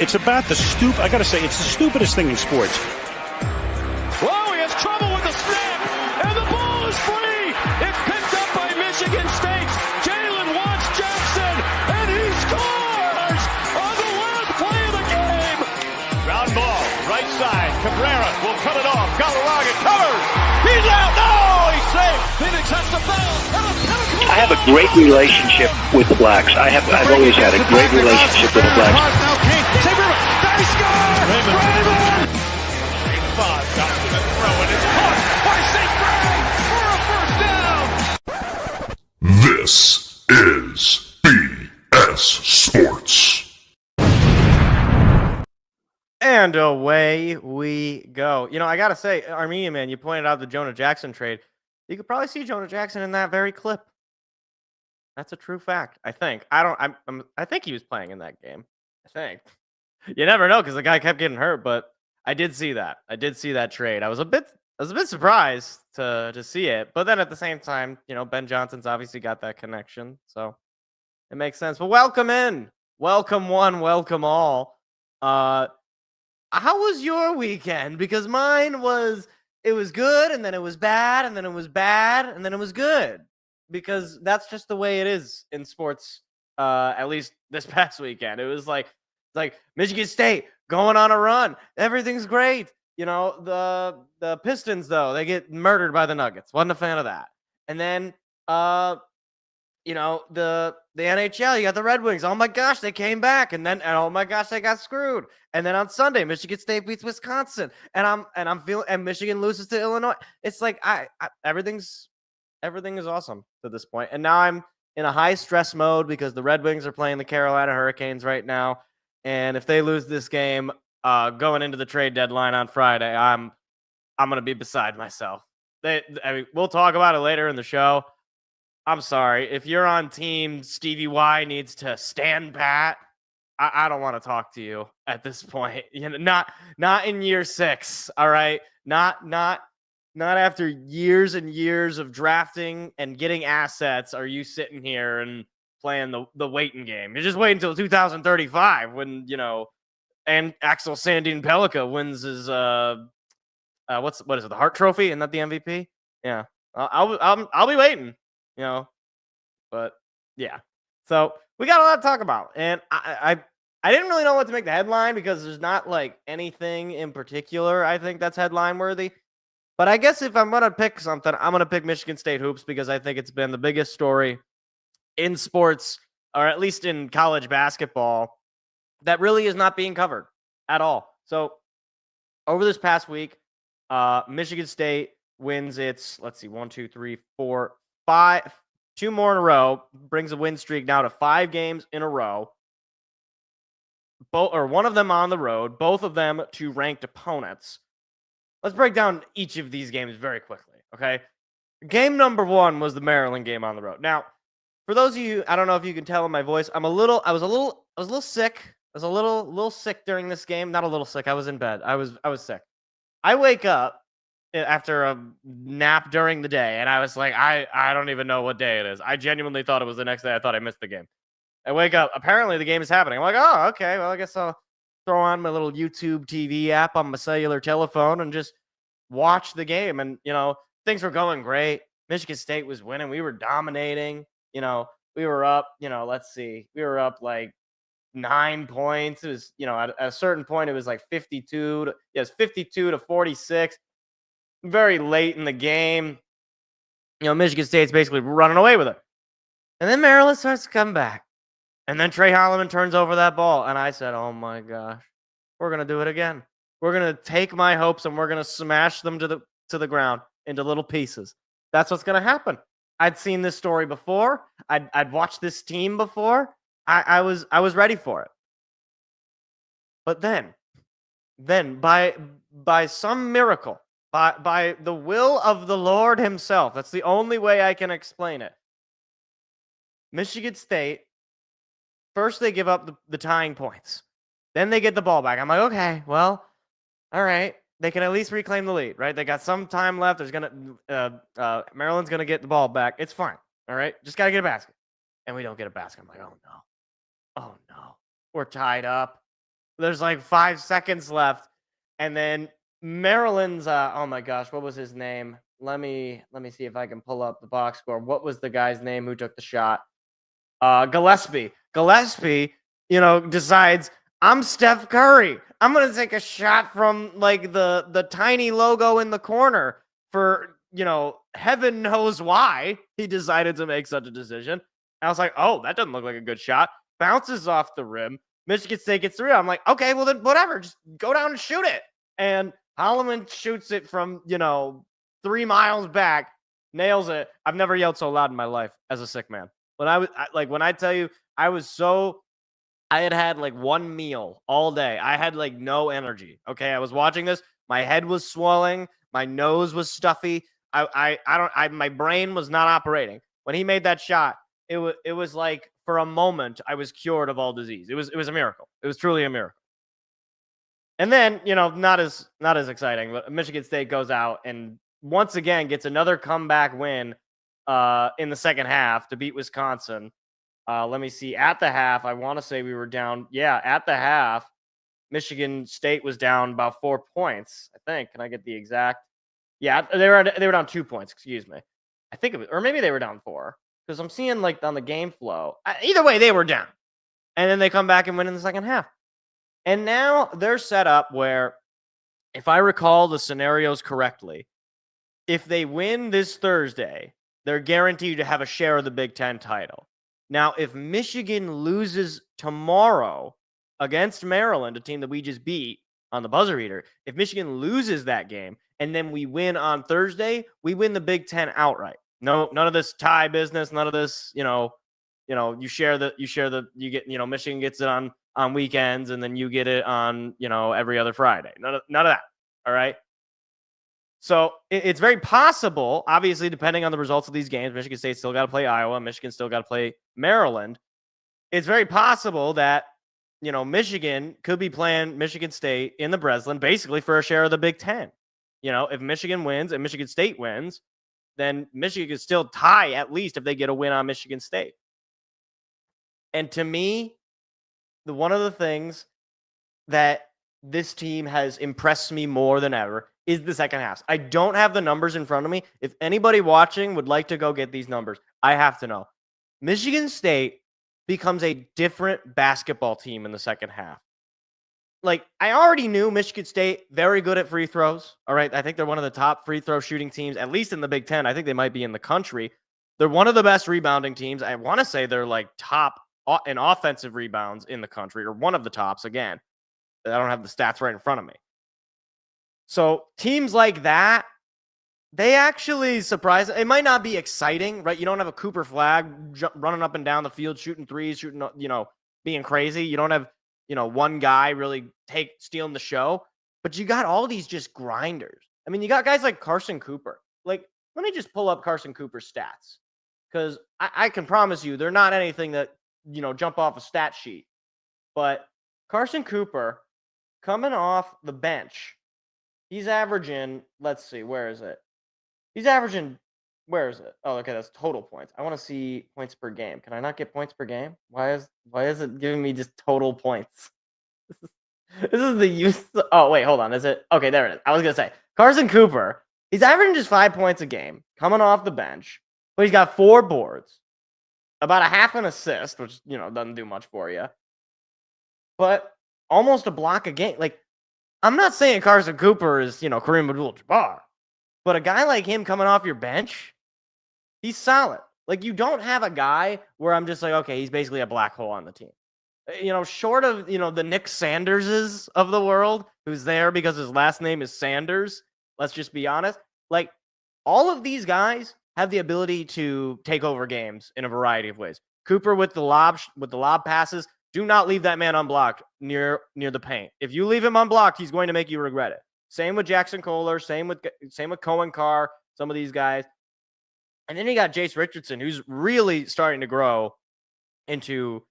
It's about the I got to say, it's the stupidest thing in sports. Whoa, he has trouble with the snap, and the ball is free. It's picked up by Michigan State. Jalen wants Jackson, and he scores on the last play of the game. Ground ball, right side. Cabrera will cut it off. Galarraga covers. He's out. No, he's safe. Phoenix has to foul. I have a great relationship with the Blacks. I've always had a great relationship with the Blacks. They score! Raymond! Bob got to the throw, and it's caught by St. Greg for a first down. This is BS Sports. And away we go. You know, I got to say, Armenian man, you pointed out the Jonah Jackson trade. You could probably see Jonah Jackson in that very clip. That's a true fact, I think. I think he was playing in that game. I think. You never know because the guy kept getting hurt, but I did see that. I did see that trade. I was a bit surprised to see it, but then at the same time, you know, Ben Johnson's obviously got that connection, so it makes sense. But welcome in, welcome one, welcome all. How was your weekend? Because mine was good, and then it was bad, and then it was bad, and then it was good. Because that's just the way it is in sports. At least this past weekend, it was like Michigan State going on a run. Everything's great. You know, the Pistons though, they get murdered by the Nuggets. Wasn't a fan of that. And then you know, the NHL, you got the Red Wings. Oh my gosh, they came back, and oh my gosh, they got screwed. And then on Sunday, Michigan State beats Wisconsin, and Michigan loses to Illinois. It's like everything is awesome to this point. And now I'm in a high stress mode because the Red Wings are playing the Carolina Hurricanes right now. And if they lose this game going into the trade deadline on Friday, I'm going to be beside myself. We'll talk about it later in the show. I'm sorry. If you're on team Stevie Y needs to stand pat, I don't want to talk to you at this point. You know, not in year 6, all right? Not after years and years of drafting and getting assets are you sitting here and playing the waiting game. You're just waiting until 2035 when, you know, and Axel Sandin Pellikka wins his what is it, the Hart Trophy? Isn't that the MVP? Yeah. I'll be waiting, you know. But yeah. So we got a lot to talk about. And I didn't really know what to make the headline because there's not like anything in particular I think that's headline worthy. But I guess if I'm going to pick something, I'm going to pick Michigan State hoops because I think it's been the biggest story in sports, or at least in college basketball, that really is not being covered at all. So over this past week, Michigan State wins its, 1, 2, 3, 4, 5, 2 more in a row, brings a win streak now to 5 games in a row. One of them on the road, both of them to ranked opponents. Let's break down each of these games very quickly, okay? Game number 1 was the Maryland game on the road. Now, for those of you, I don't know if you can tell in my voice, I was a little sick. I was a little sick during this game. Not a little sick. I was in bed. I was sick. I wake up after a nap during the day, and I was like, I don't even know what day it is. I genuinely thought it was the next day. I thought I missed the game. I wake up. Apparently, the game is happening. I'm like, oh, okay. Well, I guess I'll throw on my little YouTube TV app on my cellular telephone and just watch the game. And, you know, things were going great. Michigan State was winning. We were dominating. You know, we were up, you know, we were up like 9 points. It was, you know, at a certain point, it was like 52 to 46. Very late in the game. You know, Michigan State's basically running away with it. And then Maryland starts to come back. And then Trey Holloman turns over that ball. And I said, oh my gosh, we're going to do it again. We're going to take my hopes and we're going to smash them to the ground into little pieces. That's what's going to happen. I'd seen this story before. I'd watched this team before. I was ready for it. But then by some miracle, by the will of the Lord himself, that's the only way I can explain it. Michigan State, first they give up the tying points. Then they get the ball back. I'm like, okay, well, all right. They can at least reclaim the lead, right? They got some time left. There's Maryland's gonna get the ball back. It's fine. All right, just gotta get a basket, and we don't get a basket. I'm like, oh no, we're tied up. There's like 5 seconds left. And then Maryland's, oh my gosh, what was his name? Let me see if I can pull up the box score. What was the guy's name who took the shot? Gillespie. Gillespie, decides I'm Steph Curry. I'm gonna take a shot from like the tiny logo in the corner for heaven knows why he decided to make such a decision. I was like, oh, that doesn't look like a good shot. Bounces off the rim. Michigan State gets through. I'm like, okay, well then whatever, just go down and shoot it. And Holloman shoots it from 3 miles back, nails it. I've never yelled so loud in my life as a sick man. But when I tell you, I had like one meal all day. I had like no energy. Okay. I was watching this. My head was swelling. My nose was stuffy. My brain was not operating. When he made that shot, it was like for a moment, I was cured of all disease. It was a miracle. It was truly a miracle. And then, not as exciting, but Michigan State goes out and once again gets another comeback win in the second half to beat Wisconsin. Let me see. At the half, I want to say we were down. Yeah, at the half, Michigan State was down about 4 points, I think. Can I get the exact? Yeah, they were down 2 points. Excuse me. I think it was, or maybe they were down 4 because I'm seeing like on the game flow. Either way, they were down, and then they come back and win in the second half. And now they're set up where, if I recall the scenarios correctly, if they win this Thursday, they're guaranteed to have a share of the Big Ten title. Now, if Michigan loses tomorrow against Maryland, a team that we just beat on the buzzer beater, if Michigan loses that game and then we win on Thursday, we win the Big Ten outright. No, none of this tie business, none of this, you get, Michigan gets it on weekends and then you get it on, every other Friday. None of that. All right. So it's very possible, obviously, depending on the results of these games, Michigan State still got to play Iowa. Michigan still got to play Maryland. It's very possible that, Michigan could be playing Michigan State in the Breslin basically for a share of the Big Ten. If Michigan wins and Michigan State wins, then Michigan could still tie at least if they get a win on Michigan State. And to me, one of the things that this team has impressed me more than ever is the second half. I don't have the numbers in front of me. If anybody watching would like to go get these numbers, I have to know. Michigan State becomes a different basketball team in the second half. Like, I already knew Michigan State, very good at free throws. All right. I think they're one of the top free throw shooting teams, at least in the Big Ten. I think they might be in the country. They're one of the best rebounding teams. I want to say they're like top in offensive rebounds in the country, or one of the tops again. I don't have the stats right in front of me. So teams like that, they actually surprise. It might not be exciting, right? You don't have a Cooper Flag running up and down the field, shooting threes, being crazy. You don't have, one guy really stealing the show, but you got all these just grinders. I mean, you got guys like Carson Cooper. Like, let me just pull up Carson Cooper's stats, because I can promise you they're not anything that, jump off a stat sheet. But Carson Cooper, coming off the bench, he's averaging, let's see, where is it? Where is it? Oh, okay, that's total points. I want to see points per game. Can I not get points per game? Why is it giving me just total points? This is the use. Oh, wait, hold on. Is it? Okay, there it is. I was going to say, Carson Cooper, he's averaging just 5 points a game, coming off the bench, but he's got 4 boards, about a half an assist, which, doesn't do much for you, but almost a block a game. Like, I'm not saying Carson Cooper is, Kareem Abdul-Jabbar, but a guy like him coming off your bench, he's solid. Like, you don't have a guy where I'm just like, okay, he's basically a black hole on the team. Short of, the Nick Sanderses of the world, who's there because his last name is Sanders. Let's just be honest. Like, all of these guys have the ability to take over games in a variety of ways. Cooper with the lob passes. Do not leave that man unblocked near the paint. If you leave him unblocked, he's going to make you regret it. Same with Jackson Kohler. Same with Cohen Carr. Some of these guys. And then you got Jace Richardson, who's really starting to grow into,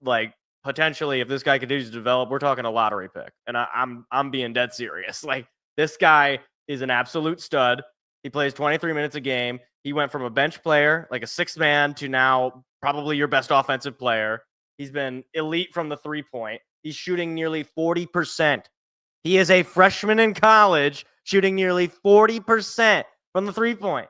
like, potentially, if this guy continues to develop, we're talking a lottery pick. And I'm being dead serious. Like, this guy is an absolute stud. He plays 23 minutes a game. He went from a bench player, like a sixth man, to now probably your best offensive player. He's been elite from the 3-point. He's shooting nearly 40%. He is a freshman in college shooting nearly 40% from the three-point.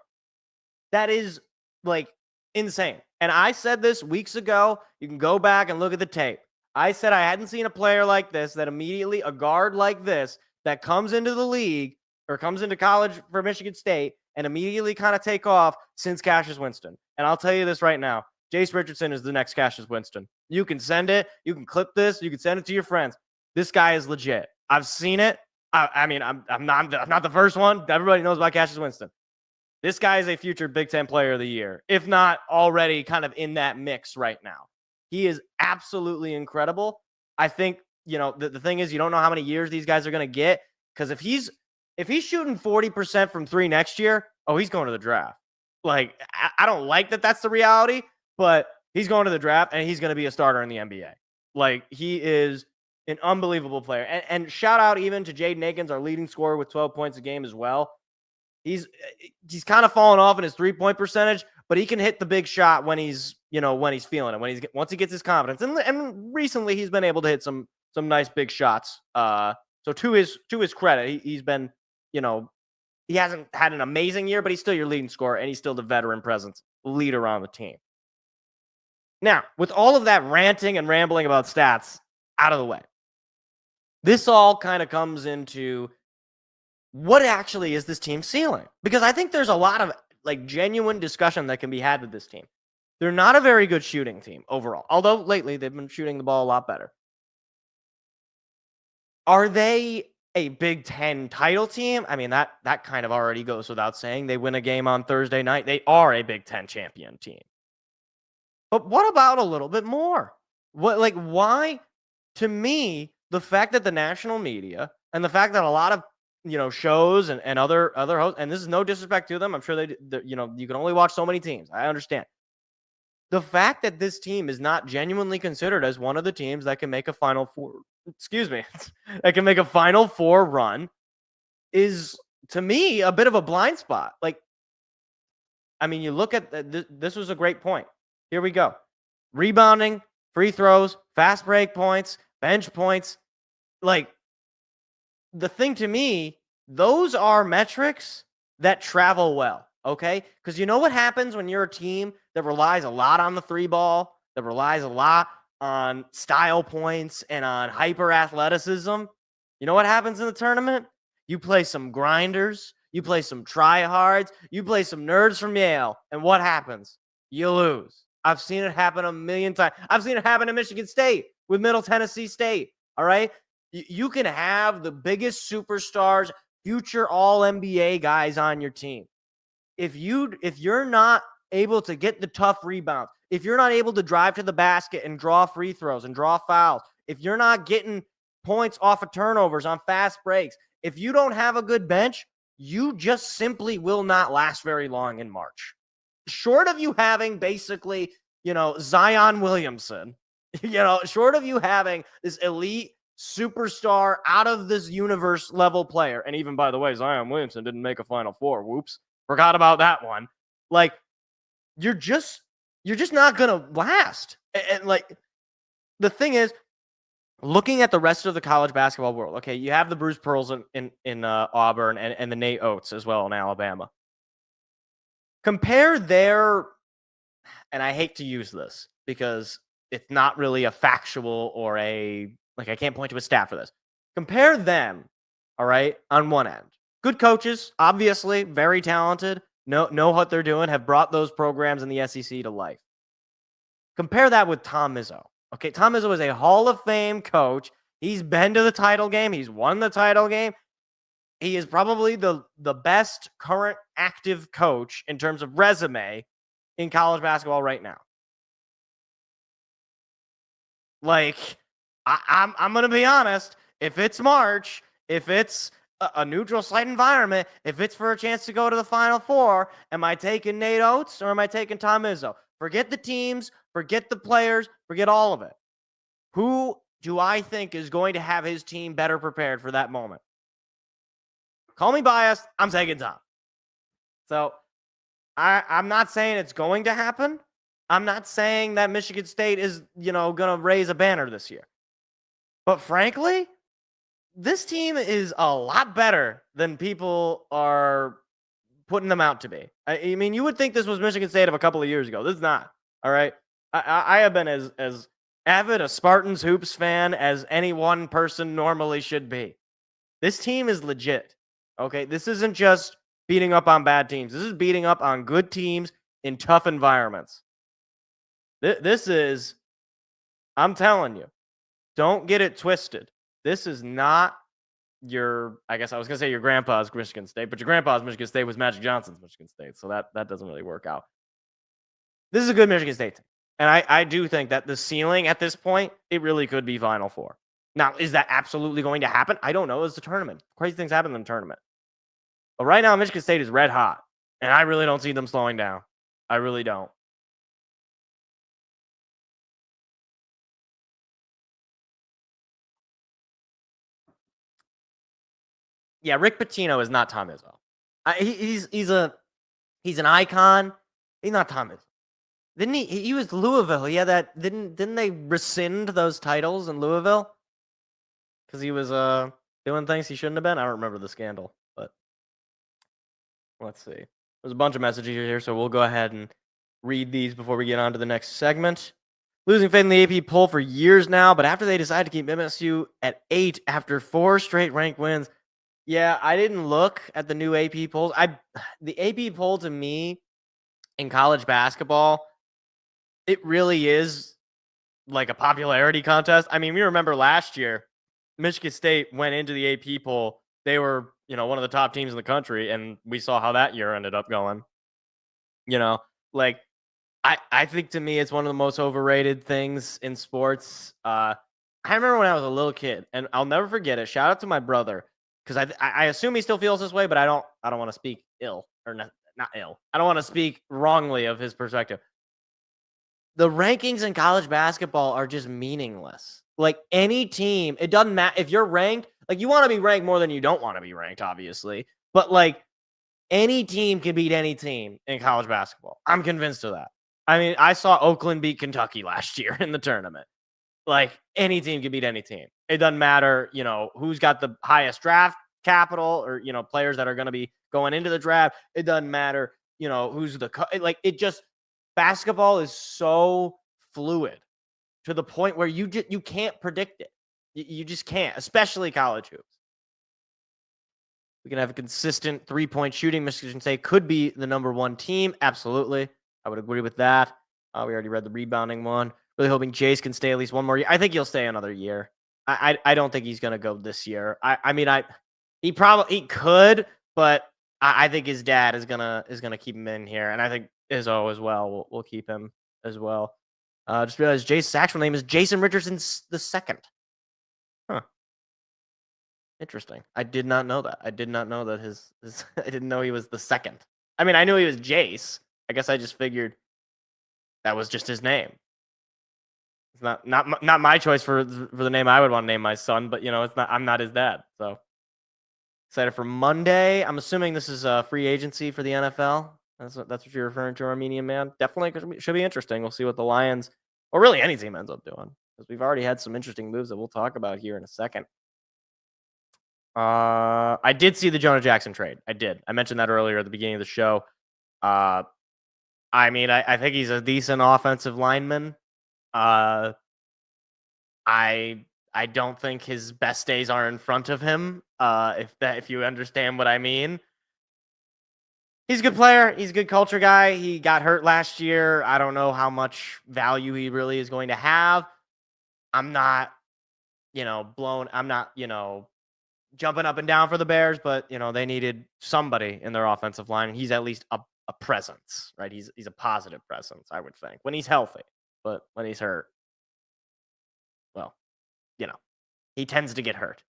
That is like insane. And I said this weeks ago. You can go back and look at the tape. I said I hadn't seen a player like this, that immediately, a guard like this, that comes into the league or comes into college for Michigan State and immediately kind of take off since Cassius Winston. And I'll tell you this right now. Jace Richardson is the next Cassius Winston. You can send it. You can clip this. You can send it to your friends. This guy is legit. I've seen it. I mean, I'm not the first one. Everybody knows about Cassius Winston. This guy is a future Big Ten Player of the Year, if not already kind of in that mix right now. He is absolutely incredible. I think, the thing is, you don't know how many years these guys are going to get, because if he's shooting 40% from three next year, he's going to the draft. Like, I don't like that that's the reality, but he's going to the draft and he's going to be a starter in the NBA. Like, he is an unbelievable player. And shout out even to Jaden Akins, our leading scorer with 12 points a game as well. He's kind of fallen off in his 3-point percentage, but he can hit the big shot when he's feeling it, once he gets his confidence. And recently he's been able to hit some nice big shots. So to his credit, he's been, he hasn't had an amazing year, but he's still your leading scorer and he's still the veteran presence leader on the team. Now, with all of that ranting and rambling about stats out of the way, this all kind of comes into what actually is this team's ceiling? Because I think there's a lot of genuine discussion that can be had with this team. They're not a very good shooting team overall, although lately they've been shooting the ball a lot better. Are they a Big Ten title team? I mean, that kind of already goes without saying. They win a game on Thursday night. They are a Big Ten champion team. But what about a little bit more? Why? To me, the fact that the national media and the fact that a lot of shows and other hosts, and this is no disrespect to them, I'm sure they you can only watch so many teams. I understand. The fact that this team is not genuinely considered as one of the teams that can make a Final Four, that can make a Final Four run is, to me, a bit of a blind spot. You look at this was a great point. Here we go. Rebounding, free throws, fast break points, bench points. The thing to me, those are metrics that travel well, okay? Because you know what happens when you're a team that relies a lot on the three ball, that relies a lot on style points and on hyper athleticism? You know what happens in the tournament? You play some grinders, you play some tryhards, you play some nerds from Yale, and what happens? You lose. I've seen it happen a million times. I've seen it happen at Michigan State with Middle Tennessee State, all right? You can have the biggest superstars, future all-NBA guys on your team. If you're not able to get the tough rebounds, if you're not able to drive to the basket and draw free throws and draw fouls, if you're not getting points off of turnovers on fast breaks, if you don't have a good bench, you just simply will not last very long in March. Short of you having basically, Zion Williamson, short of you having this elite superstar out of this universe level player. And even, by the way, Zion Williamson didn't make a Final Four. Whoops. Forgot about that one. You're just not going to last. And the thing is, looking at the rest of the college basketball world, okay, you have the Bruce Pearls in Auburn and the Nate Oates as well in Alabama. Compare their, and I hate to use this because it's not really a factual or I can't point to a stat for this. Compare them, all right, on one end. Good coaches, obviously, very talented, know what they're doing, have brought those programs in the SEC to life. Compare that with Tom Izzo. Okay, Tom Izzo is a Hall of Fame coach. He's been to the title game. He's won the title game. He is probably the best current active coach in terms of resume in college basketball right now. I'm going to be honest. If it's March, if it's a neutral site environment, if it's for a chance to go to the Final Four, am I taking Nate Oates or am I taking Tom Izzo? Forget the teams, forget the players, forget all of it. Who do I think is going to have his team better prepared for that moment? Call me biased. I'm taking Tom. So I'm not saying it's going to happen. I'm not saying that Michigan State is, going to raise a banner this year. But frankly, this team is a lot better than people are putting them out to be. I mean, you would think this was Michigan State of a couple of years ago. This is not. All right. I have been as avid a Spartans hoops fan as any one person normally should be. This team is legit. Okay. This isn't just beating up on bad teams. This is beating up on good teams in tough environments. This is, I'm telling you, don't get it twisted. This is not I guess I was going to say your grandpa's Michigan State, but your grandpa's Michigan State was Magic Johnson's Michigan State. So that doesn't really work out. This is a good Michigan State team. And I do think that the ceiling at this point, it really could be Final Four. Now, is that absolutely going to happen? I don't know. It's the tournament. Crazy things happen in the tournament. But right now, Michigan State is red hot. And I really don't see them slowing down. I really don't. Yeah, Rick Pitino is not Tom Izzo. He's an icon. He's not Tom Izzo. Didn't he was Louisville. Yeah, that didn't they rescind those titles in Louisville? Because he was doing things he shouldn't have been. I don't remember the scandal, but let's see. There's a bunch of messages here, so we'll go ahead and read these before we get on to the next segment. Losing faith in the AP poll for years now, but after they decided to keep MSU at 8 after 4 straight ranked wins. Yeah, I didn't look at the new AP polls. The AP poll to me in college basketball, it really is like a popularity contest. I mean, we remember last year, Michigan State went into the AP poll. They were, one of the top teams in the country, and we saw how that year ended up going. I think to me, it's one of the most overrated things in sports. I remember when I was a little kid, and I'll never forget it. Shout out to my brother. Because I assume he still feels this way, but I don't want to speak ill or not ill. I don't want to speak wrongly of his perspective. The rankings in college basketball are just meaningless. Like any team, it doesn't matter if you're ranked. Like you want to be ranked more than you don't want to be ranked, obviously. But like any team can beat any team in college basketball. I'm convinced of that. I mean, I saw Oakland beat Kentucky last year in the tournament. Like any team can beat any team. It doesn't matter, who's got the highest draft capital or, players that are going to be going into the draft. It doesn't matter, who's basketball is so fluid to the point where you can't predict it. You just can't, especially college hoops. We can have a consistent 3-point shooting. Michigan State could be the number 1 team. Absolutely. I would agree with that. We already read the rebounding one. Really hoping Jace can stay at least one more year. I think he'll stay another year. I don't think he's going to go this year. He could, but I think his dad is gonna keep him in here, and I think Izzo as well will keep him as well. Just realized Jace's actual name is Jason Richardson II. Huh. Interesting. I did not know that. I did not know that his I didn't know he was the second. I mean, I knew he was Jace. I guess I just figured that was just his name. It's not my choice for the name I would want to name my son, but it's not. I'm not his dad, so excited for Monday. I'm assuming this is a free agency for the NFL. That's what you're referring to, Armenian man. Definitely should be interesting. We'll see what the Lions, or really any team, ends up doing, because we've already had some interesting moves that we'll talk about here in a second. I did see the Jonah Jackson trade. I did. I mentioned that earlier at the beginning of the show. I think he's a decent offensive lineman. I don't think his best days are in front of him. If you understand what I mean. He's a good player. He's a good culture guy. He got hurt last year. I don't know how much value he really is going to have. I'm not, I'm not, jumping up and down for the Bears, but they needed somebody in their offensive line, and he's at least a presence, right? He's a positive presence, I would think, when he's healthy. But when he's hurt, well, he tends to get hurt.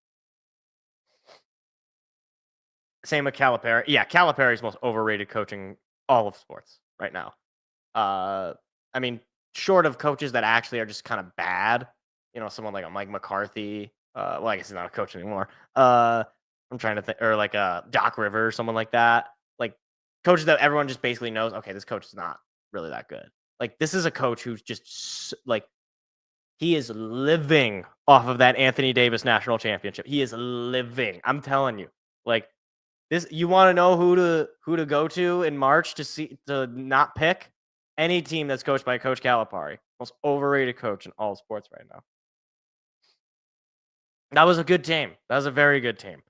Same with Calipari. Yeah, Calipari's the most overrated coach in all of sports right now. Short of coaches that actually are just kind of bad, someone like a Mike McCarthy. Well, I guess he's not a coach anymore. I'm trying to think, or like a Doc Rivers, someone like that. Like coaches that everyone just basically knows, okay, this coach is not really that good. Like this is a coach who's just like, He is living off of that Anthony Davis national championship. He is living. I'm telling you. Like this, you want to know who to go to in March to not pick any team that's coached by Coach Calipari, most overrated coach in all sports right now. That was a good team. That was a very good team.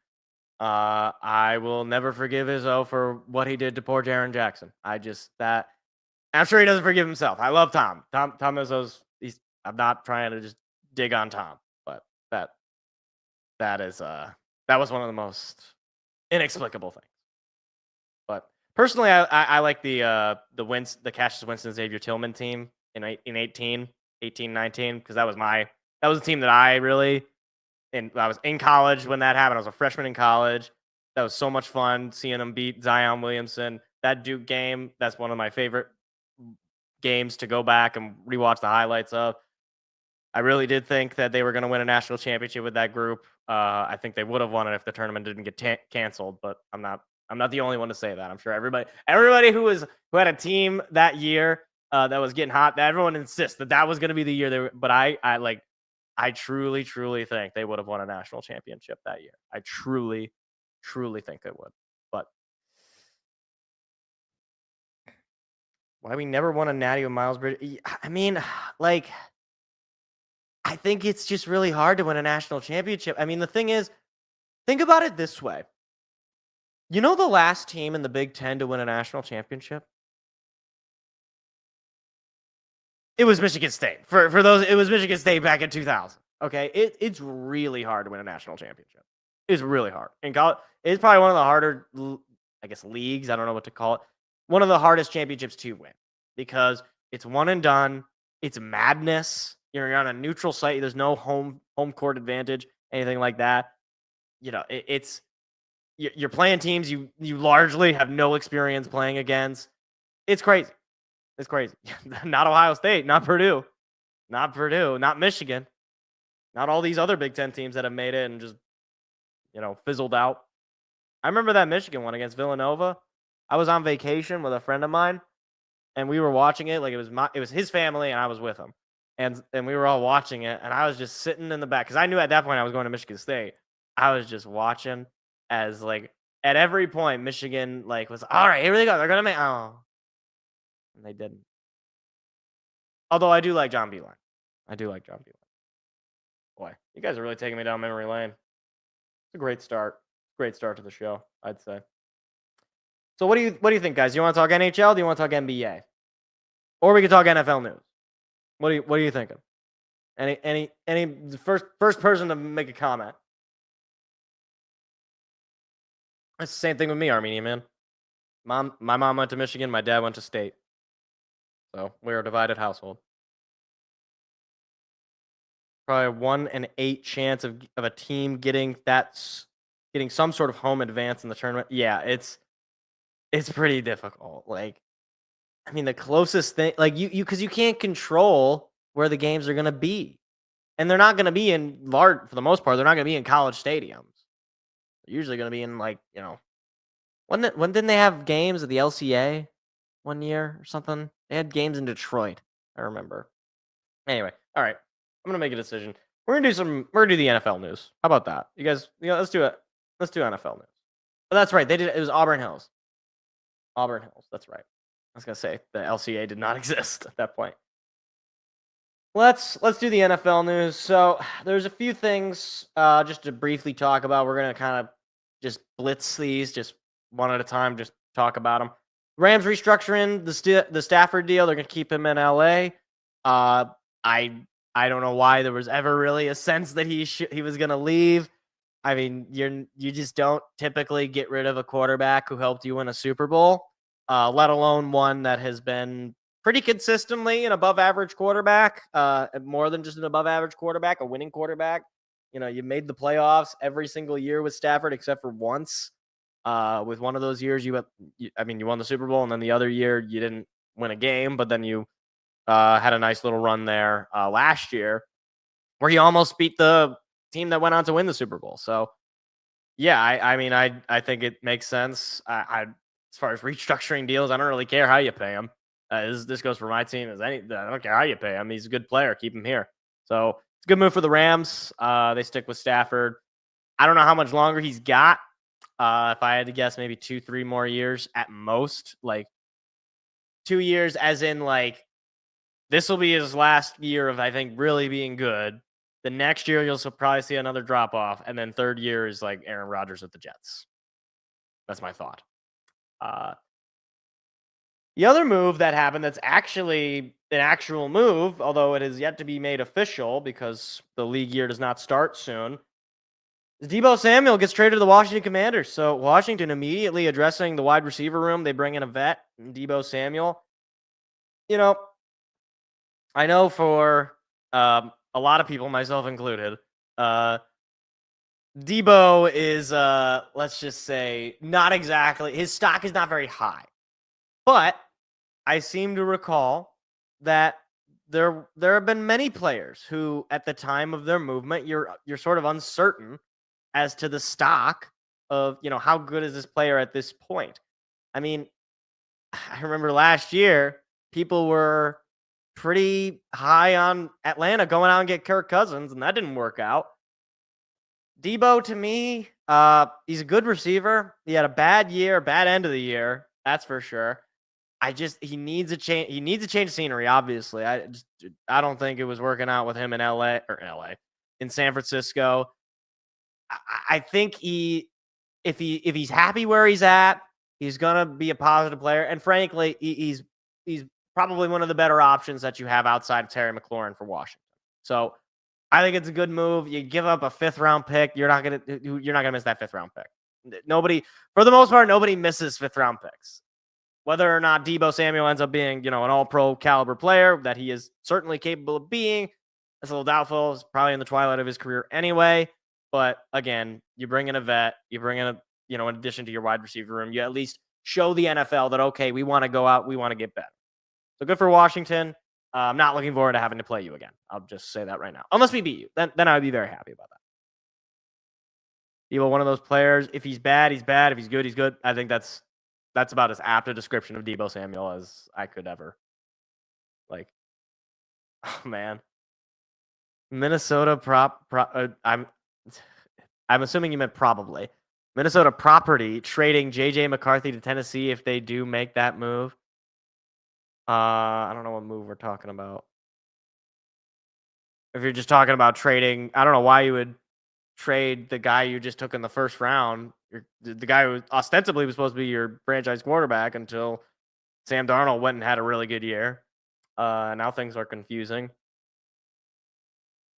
I will never forgive Izzo for what he did to poor Jaren Jackson. I'm sure he doesn't forgive himself. I love Tom. Tom Izzo's. I'm not trying to just dig on Tom, but that was one of the most inexplicable things. But personally, I like the Cassius Winston Xavier Tillman team in 18, 19, because that was the team that I really. And I was in college when that happened. I was a freshman in college. That was so much fun seeing them beat Zion Williamson. That Duke game, that's one of my favorite games to go back and rewatch the highlights of. I really did think that they were going to win a national championship with that group. I think they would have won it if the tournament didn't get canceled, but I'm not the only one to say that. I'm sure everybody who had a team that year that was getting hot, that everyone insists that was going to be the year but I truly, truly think they would have won a national championship that year. I truly, truly think they would. But why we never won a natty with Miles Bridges? I mean, I think it's just really hard to win a national championship. I mean, the thing is, think about it this way. You know the last team in the Big Ten to win a national championship? It was Michigan State. For those, it was Michigan State back in 2000. Okay, it's really hard to win a national championship. It's really hard. In college, it's probably one of the harder, I guess, leagues. I don't know what to call it. One of the hardest championships to win because it's one and done. It's madness. You're on a neutral site. There's no home court advantage, anything like that. You know, you're playing teams you largely have no experience playing against. It's crazy. It's crazy. Not Ohio State, not Purdue, not Michigan, not all these other Big Ten teams that have made it and just, fizzled out. I remember that Michigan one against Villanova. I was on vacation with a friend of mine, and we were watching it. Like it was his family, and I was with him, and we were all watching it, and I was just sitting in the back because I knew at that point I was going to Michigan State. I was just watching as at every point Michigan was all right. Here they go. They're gonna make and they didn't. Although I do like John Beeline. Boy, you guys are really taking me down memory lane. It's a great start. Great start to the show, I'd say. So what do you think, guys? Do you want to talk NHL? Do you want to talk NBA? Or we could talk NFL news. What are you thinking? Any first person to make a comment? It's the same thing with me, Armenian man. My mom went to Michigan. My dad went to State. So we're a divided household. Probably a 1 in 8 chance of a team getting some sort of home advance in the tournament. Yeah, it's pretty difficult. The closest thing, because you can't control where the games are gonna be, and they're not gonna be in large for the most part. They're not gonna be in college stadiums. They're usually gonna be in when didn't they have games at the LCA one year or something? They had games in Detroit. I remember. Anyway, all right. I'm gonna make a decision. We're gonna do the NFL news. How about that? You guys, let's do it. Let's do NFL news. But that's right. It was Auburn Hills. Auburn Hills. That's right. I was gonna say the LCA did not exist at that point. Let's do the NFL news. So there's a few things just to briefly talk about. We're gonna kind of just blitz these, just one at a time. Just talk about them. Rams restructuring the Stafford deal. They're gonna keep him in LA. I don't know why there was ever really a sense that he was gonna leave. I mean, you just don't typically get rid of a quarterback who helped you win a Super Bowl, let alone one that has been pretty consistently an above-average quarterback, more than just an above-average quarterback, a winning quarterback. You made the playoffs every single year with Stafford except for once. With one of those years, you won the Super Bowl, and then the other year you didn't win a game, but then you had a nice little run there last year where he almost beat the team that went on to win the Super Bowl. So, yeah, I think it makes sense. As far as restructuring deals, I don't really care how you pay him. This goes for my team. I don't care how you pay him. He's a good player. Keep him here. So it's a good move for the Rams. They stick with Stafford. I don't know how much longer he's got. If I had to guess, maybe 2-3 more years at most. Like 2 years, as in like this will be his last year of, I think, really being good. The next year you'll probably see another drop off, and then third year is like Aaron Rodgers with the Jets. That's my thought. The other move that happened that's actually an actual move, although it is yet to be made official because the league year does not start soon, is Deebo Samuel gets traded to the Washington Commanders. So Washington immediately addressing the wide receiver room. They bring in a vet, Deebo Samuel. You know, I know for a lot of people, myself included, Deebo is, let's just say, not exactly, his stock is not very high. But I seem to recall that there have been many players who, at the time of their movement, you're sort of uncertain as to the stock of, how good is this player at this point. I mean, I remember last year, people were pretty high on Atlanta going out and get Kirk Cousins, and that didn't work out. Deebo, to me, he's a good receiver. He had a bad end of the year, that's for sure. He needs a change. He needs a change of scenery. Obviously, I don't think it was working out with him in in San Francisco. I think if he's happy where he's at, he's gonna be a positive player. And frankly, he's probably one of the better options that you have outside of Terry McLaurin for Washington. So I think it's a good move. You give up a 5th round pick. You're not gonna miss that 5th round pick. Nobody, for the most part, nobody misses 5th round picks. Whether or not Deebo Samuel ends up being, an all-pro caliber player that he is certainly capable of being, that's a little doubtful. It's probably in the twilight of his career anyway. But again, you bring in a vet, you bring in in addition to your wide receiver room, you at least show the NFL that, okay, we want to go out, we want to get better. So good for Washington. I'm not looking forward to having to play you again. I'll just say that right now. Unless we beat you. Then I would be very happy about that. Deebo, one of those players, if he's bad, he's bad. If he's good, he's good. I think that's about as apt a description of Deebo Samuel as I could ever. Like, oh man, Minnesota I'm assuming you meant probably. Minnesota property trading JJ McCarthy to Tennessee if they do make that move. I don't know what move we're talking about. If you're just talking about trading, I don't know why you would trade the guy you just took in the first round. The guy who ostensibly was supposed to be your franchise quarterback until Sam Darnold went and had a really good year. Now things are confusing.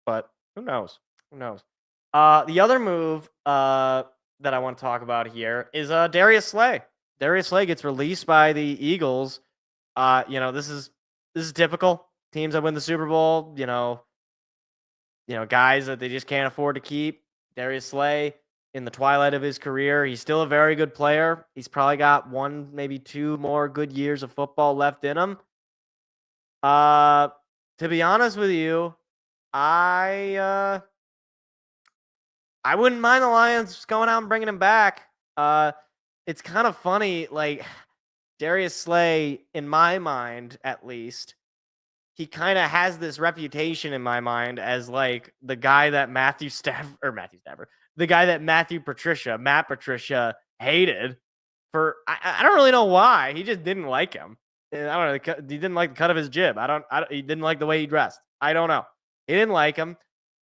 But who knows? The other move that I want to talk about here is Darius Slay. Darius Slay gets released by the Eagles. This is typical. Teams that win the Super Bowl, guys that they just can't afford to keep. Darius Slay, in the twilight of his career, he's still a very good player. He's probably got 1, maybe 2 more good years of football left in him. To be honest with you, I wouldn't mind the Lions going out and bringing him back. It's kind of funny, like Darius Slay, in my mind at least, he kind of has this reputation in my mind as like the guy that Matt Patricia hated for, I don't really know why. He just didn't like him. I don't know. He didn't like the cut of his jib. He didn't like the way he dressed. I don't know. He didn't like him.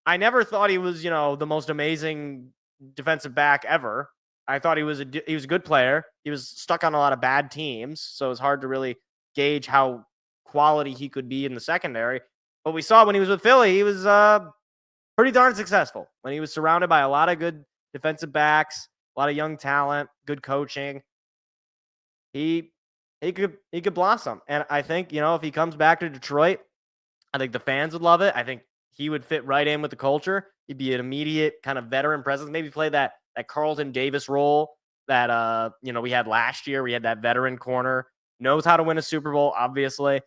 I never thought he was, the most amazing defensive back ever. I thought he was a good player. He was stuck on a lot of bad teams, so it's hard to really gauge how quality he could be in the secondary. But we saw when he was with Philly, he was pretty darn successful. When he was surrounded by a lot of good defensive backs, a lot of young talent, good coaching, he could blossom. And I think, if he comes back to Detroit, I think the fans would love it. I think he would fit right in with the culture. He'd be an immediate kind of veteran presence. Maybe play that Carlton Davis role that we had last year. We had that veteran corner, knows how to win a Super Bowl, obviously.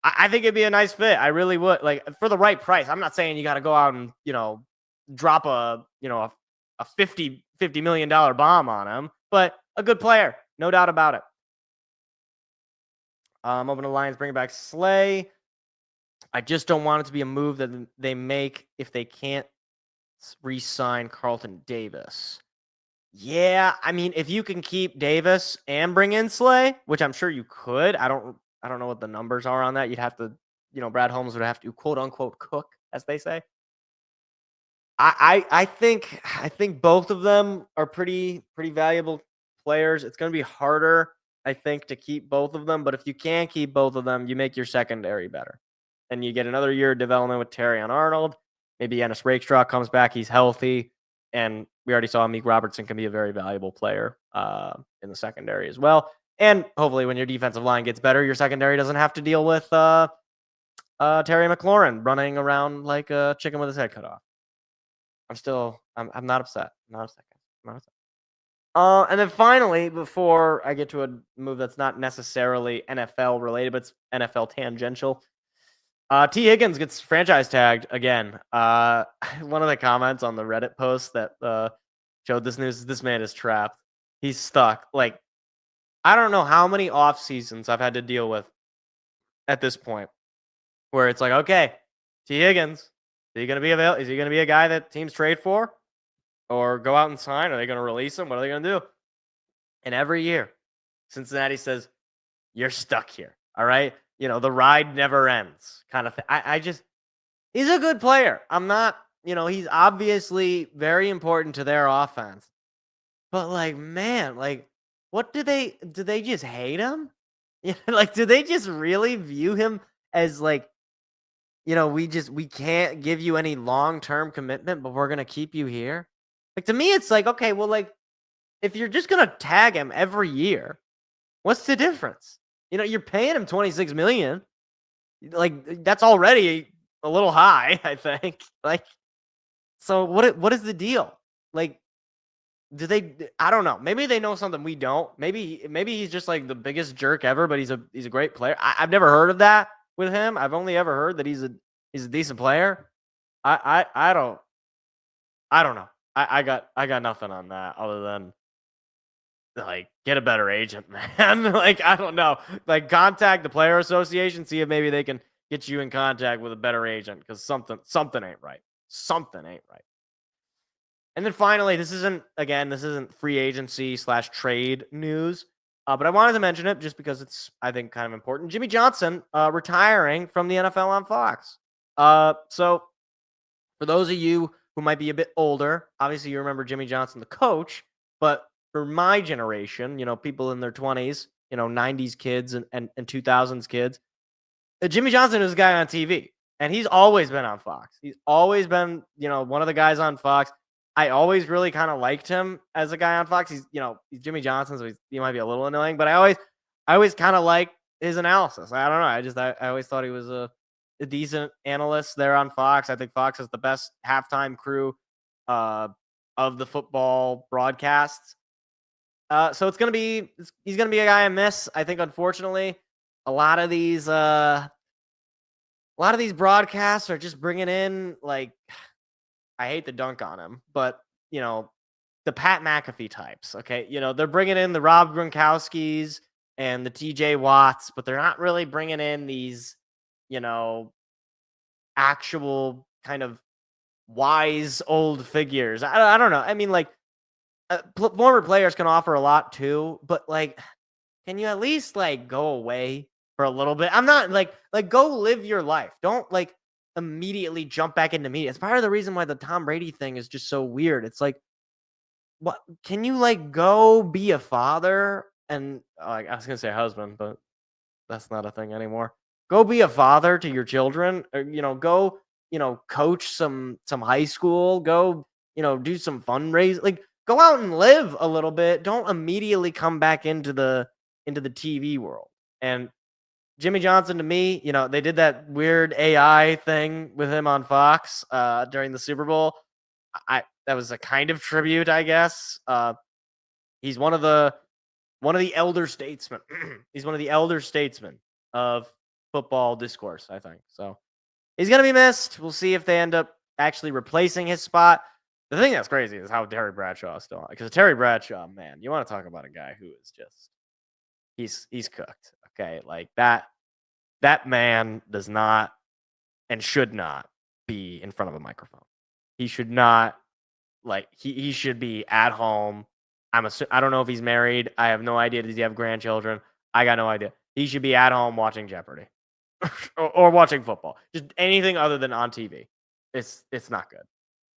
I think it'd be a nice fit. I really would. Like, for the right price. I'm not saying you got to go out and, drop a $50 million bomb on him, but a good player, no doubt about it. Over to the Lions, bringing back Slay. I just don't want it to be a move that they make if they can't re-sign Carlton Davis. Yeah, I mean, if you can keep Davis and bring in Slay, which I'm sure you could. I don't know what the numbers are on that. You'd have to, Brad Holmes would have to quote unquote cook, as they say. I think both of them are pretty valuable players. It's going to be harder, I think, to keep both of them. But if you can keep both of them, you make your secondary better, and you get another year of development with Terrion Arnold. Maybe Ennis Rakestraw comes back; he's healthy, and we already saw Meek Robertson can be a very valuable player in the secondary as well. And hopefully, when your defensive line gets better, your secondary doesn't have to deal with Terry McLaurin running around like a chicken with his head cut off. I'm not upset. I'm not upset, guys. I'm not upset. And then finally, before I get to a move that's not necessarily NFL related, but it's NFL tangential, T. Higgins gets franchise tagged again. One of the comments on the Reddit post that showed this news is this man is trapped. He's stuck. Like, I don't know how many off seasons I've had to deal with at this point where it's like, okay, T. Higgins, is he going to be available? Is he going to be a guy that teams trade for or go out and sign? Are they going to release him? What are they going to do? And every year, Cincinnati says, you're stuck here. All right. The ride never ends kind of thing. He's a good player. I'm not, he's obviously very important to their offense. But like, man, like, what do they just hate him? Like, do they just really view him as like, we can't give you any long-term commitment, but we're going to keep you here? Like, to me, it's like, okay, well, like, if you're just going to tag him every year, what's the difference? You're paying him $26 million. Like, that's already a little high, I think. Like, so what is the deal? Like, I don't know. Maybe they know something we don't. Maybe he's just like the biggest jerk ever, but he's a great player. I've never heard of that with him. I've only ever heard that he's a decent player. I don't know. I got nothing on that other than like get a better agent, man. Like, I don't know. Like, contact the player association, see if maybe they can get you in contact with a better agent, because something ain't right. Something ain't right. And then finally, this isn't free agency / trade news, but I wanted to mention it just because it's, I think, kind of important. Jimmy Johnson retiring from the NFL on Fox. So for those of you who might be a bit older, obviously you remember Jimmy Johnson, the coach, but for my generation, people in their 20s, 90s kids and 2000s kids, Jimmy Johnson is a guy on TV, and he's always been on Fox. He's always been, one of the guys on Fox. I always really kind of liked him as a guy on Fox. He's Jimmy Johnson, so he might be a little annoying, but I always kind of liked his analysis. I don't know. I always thought he was a decent analyst there on Fox. I think Fox is the best halftime crew of the football broadcasts. So he's gonna be a guy I miss. I think, unfortunately, a lot of these broadcasts are just bringing in, like, I hate to dunk on him, but the Pat McAfee types. Okay, they're bringing in the Rob Gronkowskis and the TJ Watts, but they're not really bringing in these, actual kind of wise old figures. I don't know. I mean, like, former players can offer a lot too, but like, can you at least like go away for a little bit? I'm not like go live your life. Don't like immediately jump back into media. It's part of the reason why the Tom Brady thing is just so weird. It's like, what can you like go be a father? And I was gonna say husband, but that's not a thing anymore. Go be a father to your children, or, go, coach some high school, go, do some fundraising, like go out and live a little bit. Don't immediately come back into the TV world. And Jimmy Johnson, to me, they did that weird AI thing with him on Fox during the Super Bowl. That was a kind of tribute, I guess. He's one of the elder statesmen. He's one of the elder statesmen of football discourse, I think. So he's going to be missed. We'll see if they end up actually replacing his spot. The thing that's crazy is how Terry Bradshaw is still on. Because Terry Bradshaw, man, you want to talk about a guy who is just, he's cooked. Okay, like that man does not and should not be in front of a microphone. He should not he should be at home. I don't know if he's married. I have no idea. Does he have grandchildren? I got no idea. He should be at home watching Jeopardy or watching football. Just anything other than on TV. It's not good.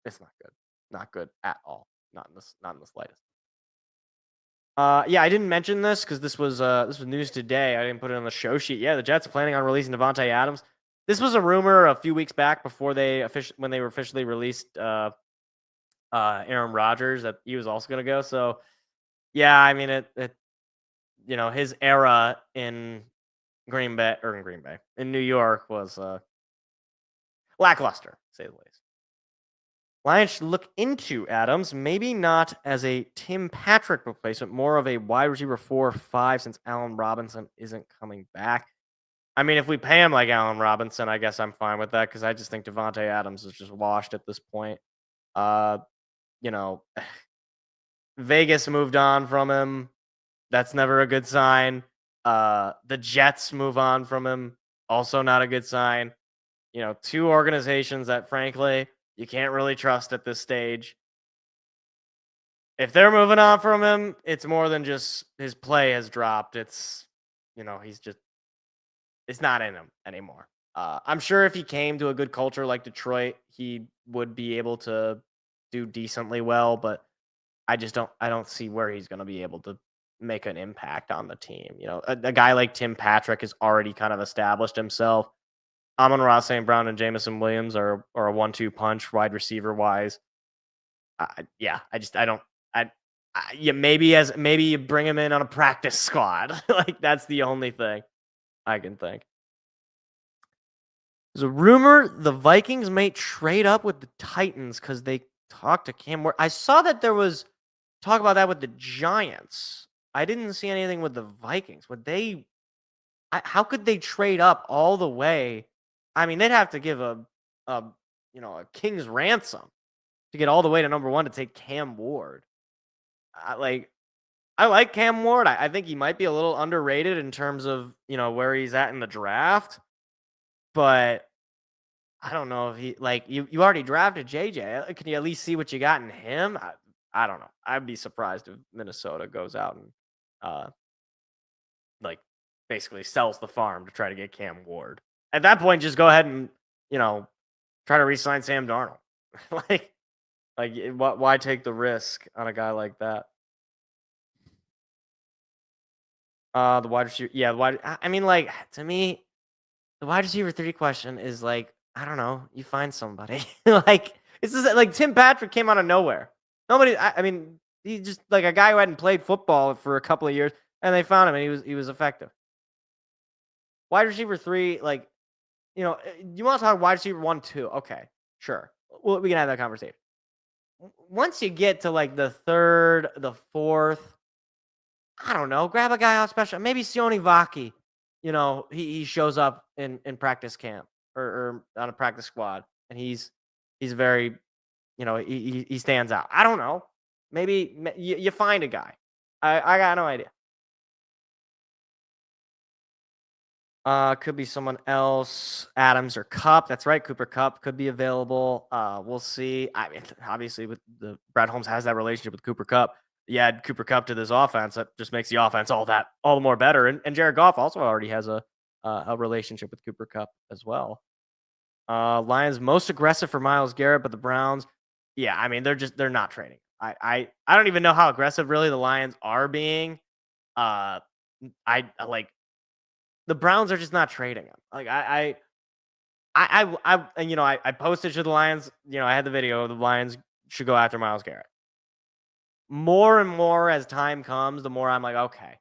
It's not good. Not good at all. Not in the slightest. Yeah, I didn't mention this because this was news today. I didn't put it on the show sheet. Yeah, the Jets are planning on releasing Devontae Adams. This was a rumor a few weeks back before when they were officially released Aaron Rodgers that he was also going to go. So yeah, I mean it his era in Green Bay in New York was lackluster, to say the least. Lions should look into Adams, maybe not as a Tim Patrick replacement, more of a wide receiver 4 or 5 since Allen Robinson isn't coming back. I mean, if we pay him like Allen Robinson, I guess I'm fine with that because I just think Devontae Adams is just washed at this point. Vegas moved on from him. That's never a good sign. The Jets move on from him. Also not a good sign. Two organizations that, frankly, you can't really trust at this stage. If they're moving on from him, it's more than just his play has dropped. It's, it's not in him anymore. I'm sure if he came to a good culture like Detroit, he would be able to do decently well, but I don't see where he's going to be able to make an impact on the team. A guy like Tim Patrick has already kind of established himself. Amon-Ra St. Brown and Jameson Williams are a 1-2 punch wide receiver wise. Maybe you bring him in on a practice squad. Like that's the only thing I can think. There's a rumor the Vikings may trade up with the Titans because they talked to Cam Ward. I saw that there was talk about that with the Giants. I didn't see anything with the Vikings. How could they trade up all the way? I mean, they'd have to give a king's ransom to get all the way to number 1 to take Cam Ward. I like Cam Ward. I think he might be a little underrated in terms of, where he's at in the draft. But I don't know if he you already drafted JJ. Can you at least see what you got in him? I don't know. I'd be surprised if Minnesota goes out and basically sells the farm to try to get Cam Ward. At that point, just go ahead and, try to re-sign Sam Darnold. Why take the risk on a guy like that? The wide receiver, to me, the wide receiver 3 question is I don't know, you find somebody. It's just Tim Patrick came out of nowhere. Nobody, he's just a guy who hadn't played football for a couple of years, and they found him, and he was effective. Wide receiver 3, you want to talk wide receiver 1, 2? Okay, sure. Well, we can have that conversation. Once you get to the 3rd, the 4th, I don't know. Grab a guy off special. Maybe Sione Vaki. He shows up in practice camp or on a practice squad, and he's very, he stands out. I don't know. Maybe you find a guy. I got no idea. Could be someone else, Adams or Kupp. That's right, Cooper Kupp could be available. We'll see. I mean, obviously, with Brad Holmes has that relationship with Cooper Kupp. You add Cooper Kupp to this offense, that just makes the offense all the more better. And Jared Goff also already has a relationship with Cooper Kupp as well. Lions most aggressive for Myles Garrett, but the Browns, yeah, I mean they're not trading. I don't even know how aggressive really the Lions are being. The Browns are just not trading him. I posted to the Lions. I had the video. The Lions should go after Myles Garrett. More and more as time comes, the more I'm okay.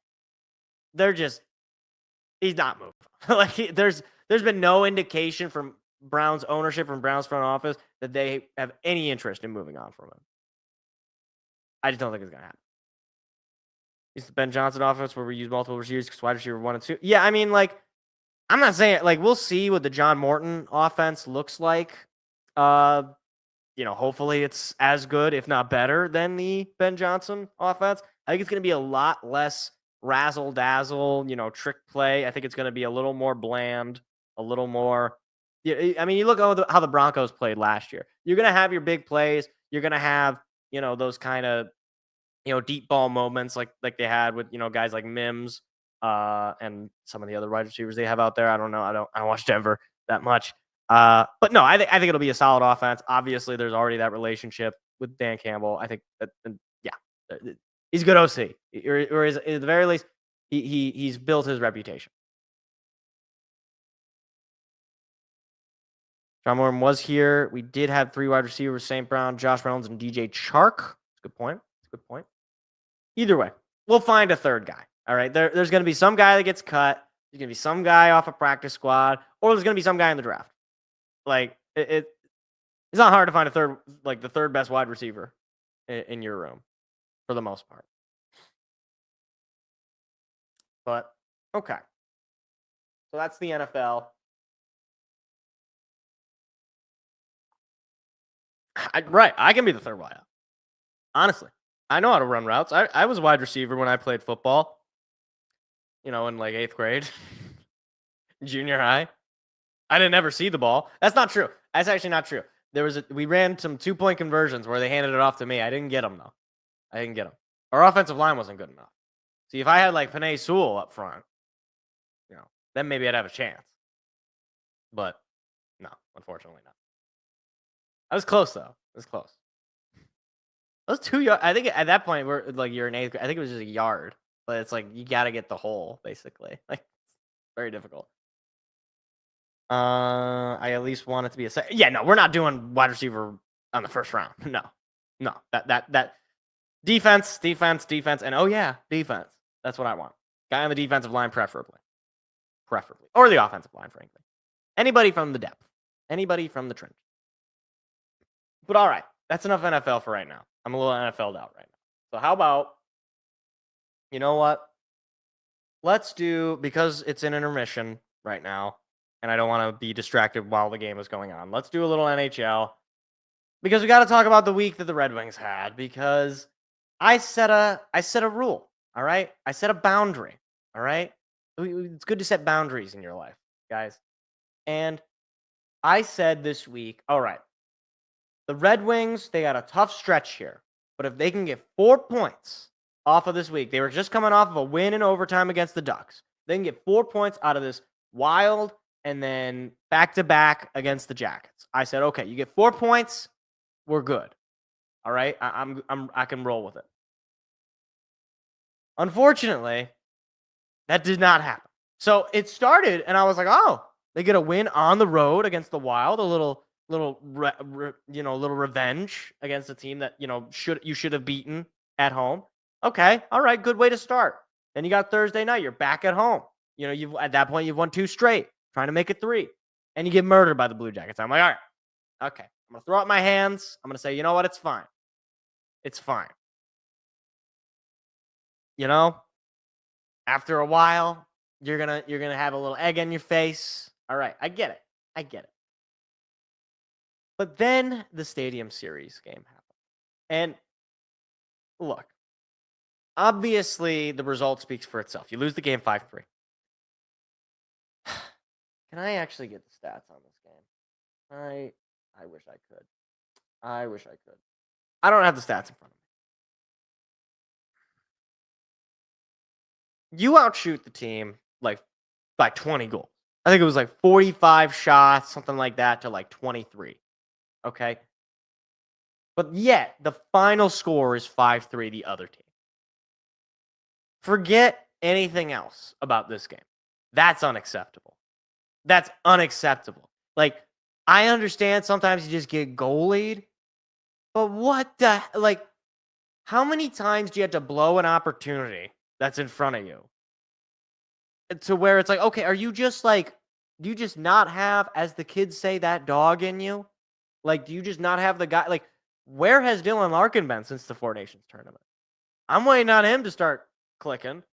He's not moving. There's been no indication from Browns ownership, from Browns front office, that they have any interest in moving on from him. I just don't think it's gonna happen. It's the Ben Johnson offense where we use multiple receivers because wide receiver 1 and 2. Yeah, I mean, I'm not saying we'll see what the John Morton offense looks like. Hopefully it's as good, if not better, than the Ben Johnson offense. I think it's going to be a lot less razzle dazzle, trick play. I think it's going to be a little more bland, a little more Yeah, I mean, you look at how the Broncos played last year. You're gonna have your big plays. You're gonna have those kind of deep ball moments like they had with guys like Mims and some of the other wide receivers they have out there. I don't know. I don't watch Denver that much. But no, I think it'll be a solid offense. Obviously, there's already that relationship with Dan Campbell. I think that yeah, he's a good OC, or at the very least, he's built his reputation. John Morton was here. We did have 3 wide receivers: St. Brown, Josh Reynolds, and DJ Chark. That's a good point. That's a good point. Either way, we'll find a third guy. All right. There's going to be some guy that gets cut. There's going to be some guy off a practice squad, or there's going to be some guy in the draft. Like it's not hard to find the third best wide receiver in your room for the most part. But okay. So that's the NFL. I can be the third wideout. Honestly, I know how to run routes. I was a wide receiver when I played football. In like 8th grade, junior high. I didn't ever see the ball. That's not true. That's actually not true. We ran some 2-point conversions where they handed it off to me. I didn't get them though. I didn't get them. Our offensive line wasn't good enough. See, if I had like Penei Sewell up front, then maybe I'd have a chance. But no, unfortunately not. I was close though. It was close. Those 2 yards. I think at that point we're like you're in 8th grade. I think it was just a yard, but it's like you got to get the hole basically. Like very difficult. I at least want it to be a set. Yeah, no, we're not doing wide receiver on the first round. No. That defense, and oh yeah, defense. That's what I want. Guy on the defensive line, preferably, or the offensive line, frankly. Anybody from the depth, anybody from the trench. But all right, that's enough NFL for right now. I'm a little NFL'd out right now. So how about, you know what? Let's do, because it's in intermission right now, and I don't want to be distracted while the game is going on. Let's do a little NHL, because we got to talk about the week that the Red Wings had, because I set a rule, all right? I set a boundary, all right? It's good to set boundaries in your life, guys. And I said this week, all right, the Red Wings, they got a tough stretch here. But if they can get 4 points off of this week, they were just coming off of a win in overtime against the Ducks. They can get 4 points out of this Wild and then back-to-back against the Jackets. I said, okay, you get 4 points, we're good. All right, I can roll with it. Unfortunately, that did not happen. So it started, and I was like, oh, they get a win on the road against the Wild, a little revenge against a team that you should have beaten at home. Okay, all right, good way to start. Then you got Thursday night. You're back at home. You've at that point you've won 2 straight, trying to make it 3, and you get murdered by the Blue Jackets. I'm like, all right, okay, I'm gonna throw up my hands. I'm gonna say, you know what? It's fine. It's fine. After a while, you're gonna have a little egg in your face. All right, I get it. But then the Stadium Series game happened. And look, obviously the result speaks for itself. You lose the game 5-3. Can I actually get the stats on this game? I wish I could. I don't have the stats in front of me. You outshoot the team like by 20 goals. I think it was like 45 shots, something like that, to like 23. Okay. But yet, the final score is 5-3, the other team. Forget anything else about this game. That's unacceptable. Like, I understand sometimes you just get goalied, but how many times do you have to blow an opportunity that's in front of you to where it's like, okay, do you just not have, as the kids say, that dog in you? Like, do you just not have the guy? Like, where has Dylan Larkin been since the Four Nations tournament? I'm waiting on him to start clicking.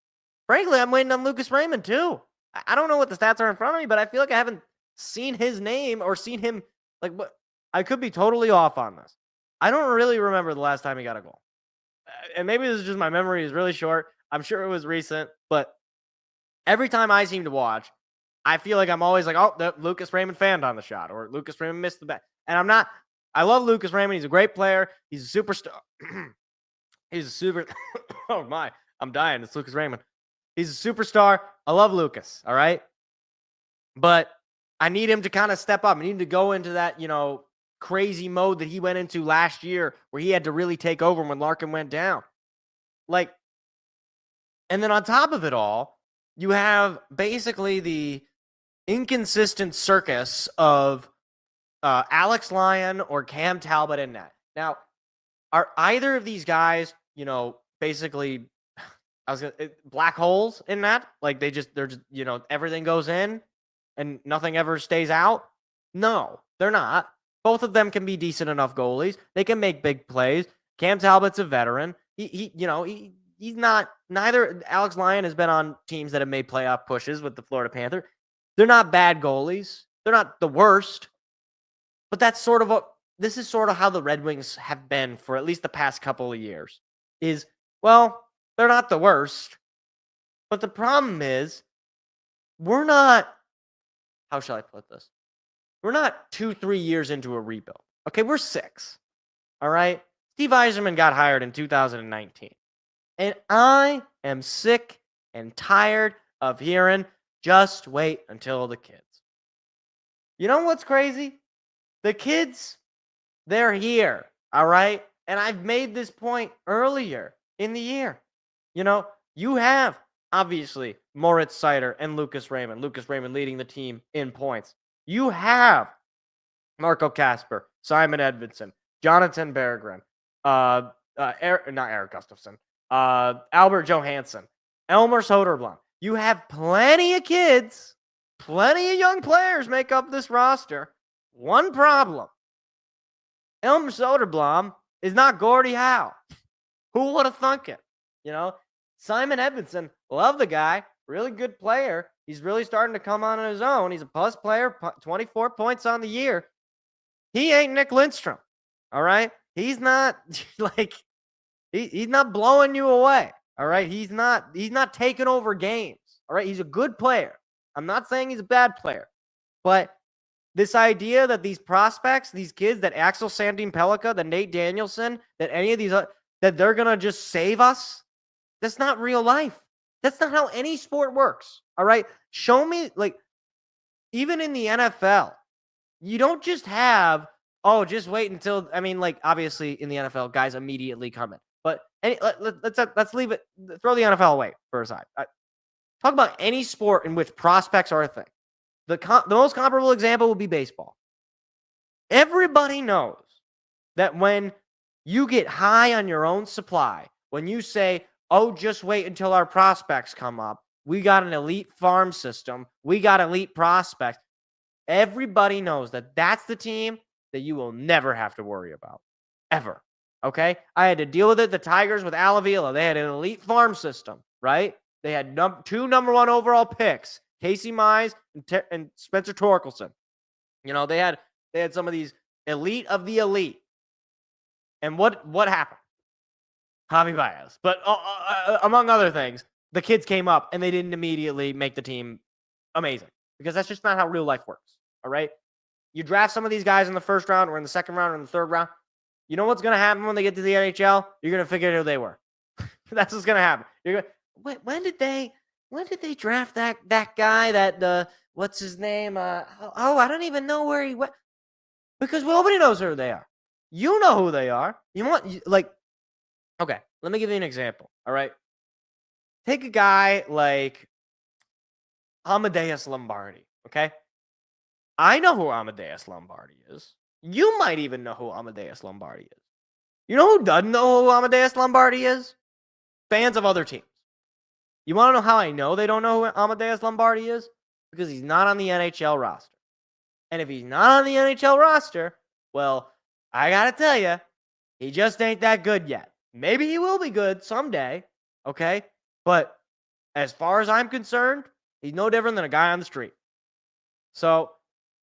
Frankly, I'm waiting on Lucas Raymond, too. I don't know what the stats are in front of me, but I feel like I haven't seen his name or seen him. I could be totally off on this. I don't really remember the last time he got a goal. And maybe this is just my memory is really short. I'm sure it was recent, but every time I seem to watch, I feel like I'm always like, oh, the Lucas Raymond fanned on the shot, or Lucas Raymond missed the bet. And I'm not. I love Lucas Raymond. He's a great player. He's a superstar. He's a super. Oh my, I'm dying. It's Lucas Raymond. He's a superstar. I love Lucas. All right, but I need him to kind of step up. I need him to go into that, crazy mode that he went into last year, where he had to really take over when Larkin went down. Like, and then on top of it all, you have basically the inconsistent circus of Alex Lyon or Cam Talbot in net. Now, are either of these guys, basically, black holes in that? Like they're just, everything goes in and nothing ever stays out? No, they're not. Both of them can be decent enough goalies. They can make big plays. Cam Talbot's a veteran. He's not. Neither Alex Lyon has been on teams that have made playoff pushes with the Florida Panther. They're not bad goalies. They're not the worst. But that's sort of this is sort of how the Red Wings have been for at least the past couple of years. They're not the worst. But the problem is, we're not, how shall I put this? We're not 2-3 years into a rebuild. Okay, we're 6. All right? Steve Yzerman got hired in 2019. And I am sick and tired of hearing, just wait until the kids. You know what's crazy? The kids, they're here, all right? And I've made this point earlier in the year. You have, obviously, Moritz Seider and Lucas Raymond. Lucas Raymond leading the team in points. You have Marco Kasper, Simon Edvinsson, Jonathan Berggren, not Eric Gustafsson, Albert Johansson, Elmer Soderblom. You have plenty of kids, plenty of young players make up this roster. One problem. Elmer Soderblom is not Gordie Howe. Who would have thunk it? Simon Edvinsson, love the guy, really good player. He's really starting to come on his own. He's a plus player, 24 points on the year. He ain't Nick Lindstrom, all right? He's not he's not blowing you away, all right? He's not taking over games, all right? He's a good player. I'm not saying he's a bad player, but this idea that these prospects, these kids, that Axel Sandin Pellikka, that Nate Danielson, that any of these, that they're going to just save us, that's not real life. That's not how any sport works, all right? Show me, even in the NFL, you don't just have, just wait until, obviously in the NFL, guys immediately come in. But let's leave it, throw the NFL away for a side. Talk about any sport in which prospects are a thing. The most comparable example would be baseball. Everybody knows that when you get high on your own supply, when you say, just wait until our prospects come up, we got an elite farm system, we got elite prospects, everybody knows that that's the team that you will never have to worry about. Ever. Okay? I had to deal with it. The Tigers with Al Avila, they had an elite farm system, right? They had 2 number 1 overall picks, Casey Mize and Spencer Torkelson. They had some of these elite of the elite. And what happened? Javi Baez. But among other things, the kids came up and they didn't immediately make the team amazing, because that's just not how real life works. All right? You draft some of these guys in the first round or in the second round or in the third round. You know what's going to happen when they get to the NHL? You're going to figure out who they were. That's what's going to happen. You're going, when did they draft that guy, that what's his name? I don't even know where he went, because nobody knows who they are. You know who they are. Okay, let me give you an example. All right. Take a guy like Amadeus Lombardi. Okay. I know who Amadeus Lombardi is. You might even know who Amadeus Lombardi is. You know who doesn't know who Amadeus Lombardi is? Fans of other teams. You want to know how I know they don't know who Amadeus Lombardi is? Because he's not on the NHL roster. And if he's not on the NHL roster, well, I got to tell you, he just ain't that good yet. Maybe he will be good someday, okay? But as far as I'm concerned, he's no different than a guy on the street. So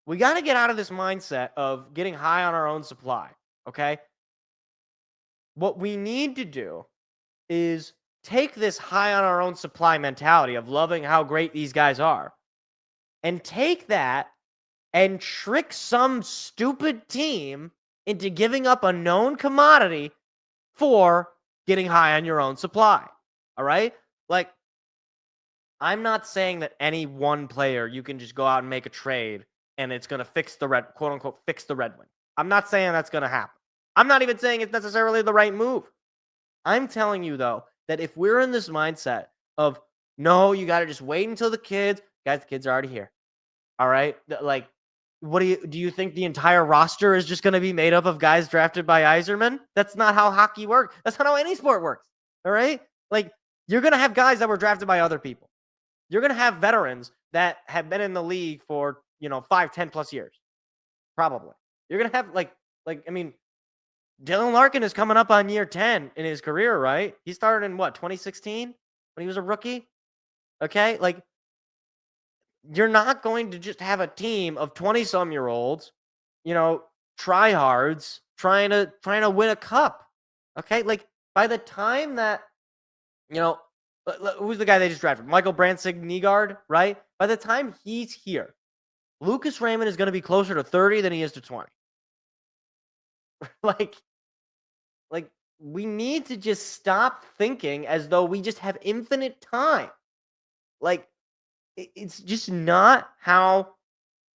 we got to get out of this mindset of getting high on our own supply, okay? What we need to do is take this high on our own supply mentality of loving how great these guys are and take that and trick some stupid team into giving up a known commodity for getting high on your own supply. All right? Like, I'm not saying that any one player you can just go out and make a trade and it's going to fix the quote unquote, fix the Red Wing. I'm not saying that's going to happen. I'm not even saying it's necessarily the right move. I'm telling you, though, that if we're in this mindset of, no, you got to just wait until the kids are already here. All right? Like, do you think the entire roster is just going to be made up of guys drafted by Yzerman? That's not how hockey works. That's not how any sport works. All right? Like, you're going to have guys that were drafted by other people. You're going to have veterans that have been in the league for, 5, 10 plus years. Probably. You're going to have Dylan Larkin is coming up on year 10 in his career, right? He started in 2016 when he was a rookie? Okay? Like, you're not going to just have a team of 20-some-year-olds, tryhards trying to win a cup. Okay? Like, by the time that, who's the guy they just drafted? Michael Brandsig-Nygaard, right? By the time he's here, Lucas Raymond is going to be closer to 30 than he is to 20. like, we need to just stop thinking as though we just have infinite time. Like, it's just not how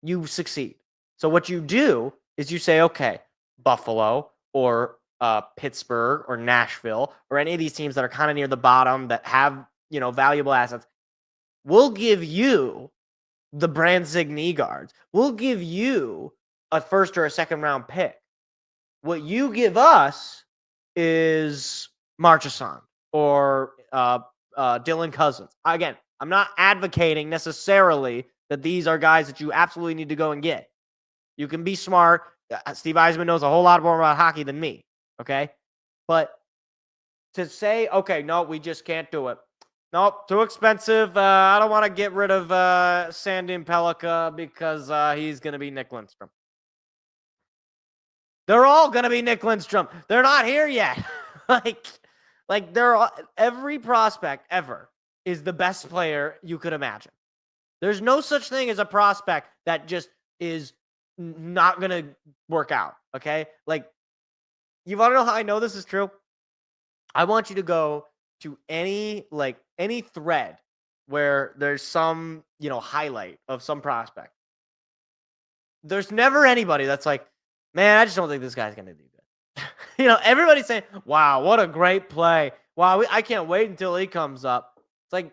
you succeed. So what you do is you say, okay, Buffalo or Pittsburgh or Nashville or any of these teams that are kind of near the bottom that have, valuable assets, we'll give you the Brandsig-Nygaards. We'll give you a first or a second round pick. What you give us is Marchessault or Dylan Cousins. Again, I'm not advocating necessarily that these are guys that you absolutely need to go and get. You can be smart. Steve Yzerman knows a whole lot more about hockey than me, okay? But to say, okay, no, we just can't do it. Nope, too expensive. I don't want to get rid of Sandin Pellikka because he's going to be Nick Lindstrom. They're all going to be Nick Lindstrom. They're not here yet. Every prospect ever is the best player you could imagine. There's no such thing as a prospect that just is not going to work out, okay? Like, you want to know how I know this is true? I want you to go to any thread where there's some, highlight of some prospect. There's never anybody that's like, man, I just don't think this guy's going to do good. Everybody's saying, wow, what a great play. Wow, I can't wait until he comes up. It's like,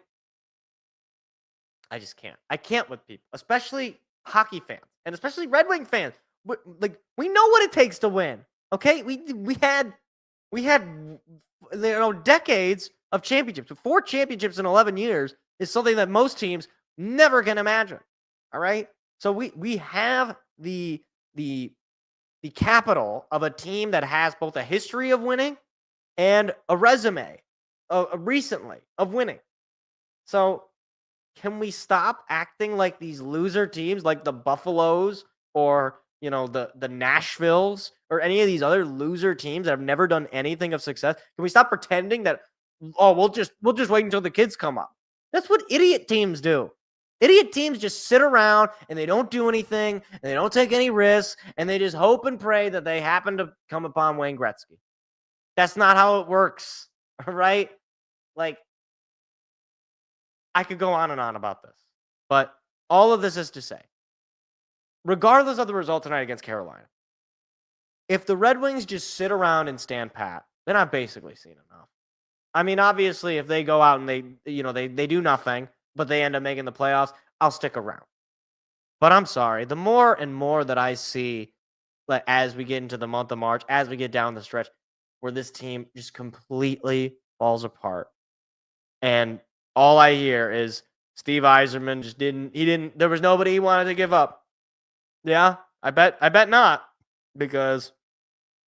I just can't. I can't with people, especially hockey fans and especially Red Wing fans. We know what it takes to win. Okay, we had decades of championships. 4 championships in 11 years is something that most teams never can imagine. All right, so we have the capital of a team that has both a history of winning and a resume recently of winning. So can we stop acting like these loser teams like the Buffaloes or, the Nashvilles or any of these other loser teams that have never done anything of success? Can we stop pretending that, we'll just wait until the kids come up? That's what idiot teams do. Idiot teams just sit around and they don't do anything and they don't take any risks and they just hope and pray that they happen to come upon Wayne Gretzky. That's not how it works, right? Like, I could go on and on about this, but all of this is to say, regardless of the result tonight against Carolina, if the Red Wings just sit around and stand pat, then I've basically seen enough. I mean, obviously, if they go out and they do nothing, but they end up making the playoffs, I'll stick around. But I'm sorry, the more and more that I see, like, as we get into the month of March, as we get down the stretch, where this team just completely falls apart, and all I hear is Steve Yzerman there was nobody he wanted to give up. Yeah, I bet not, because,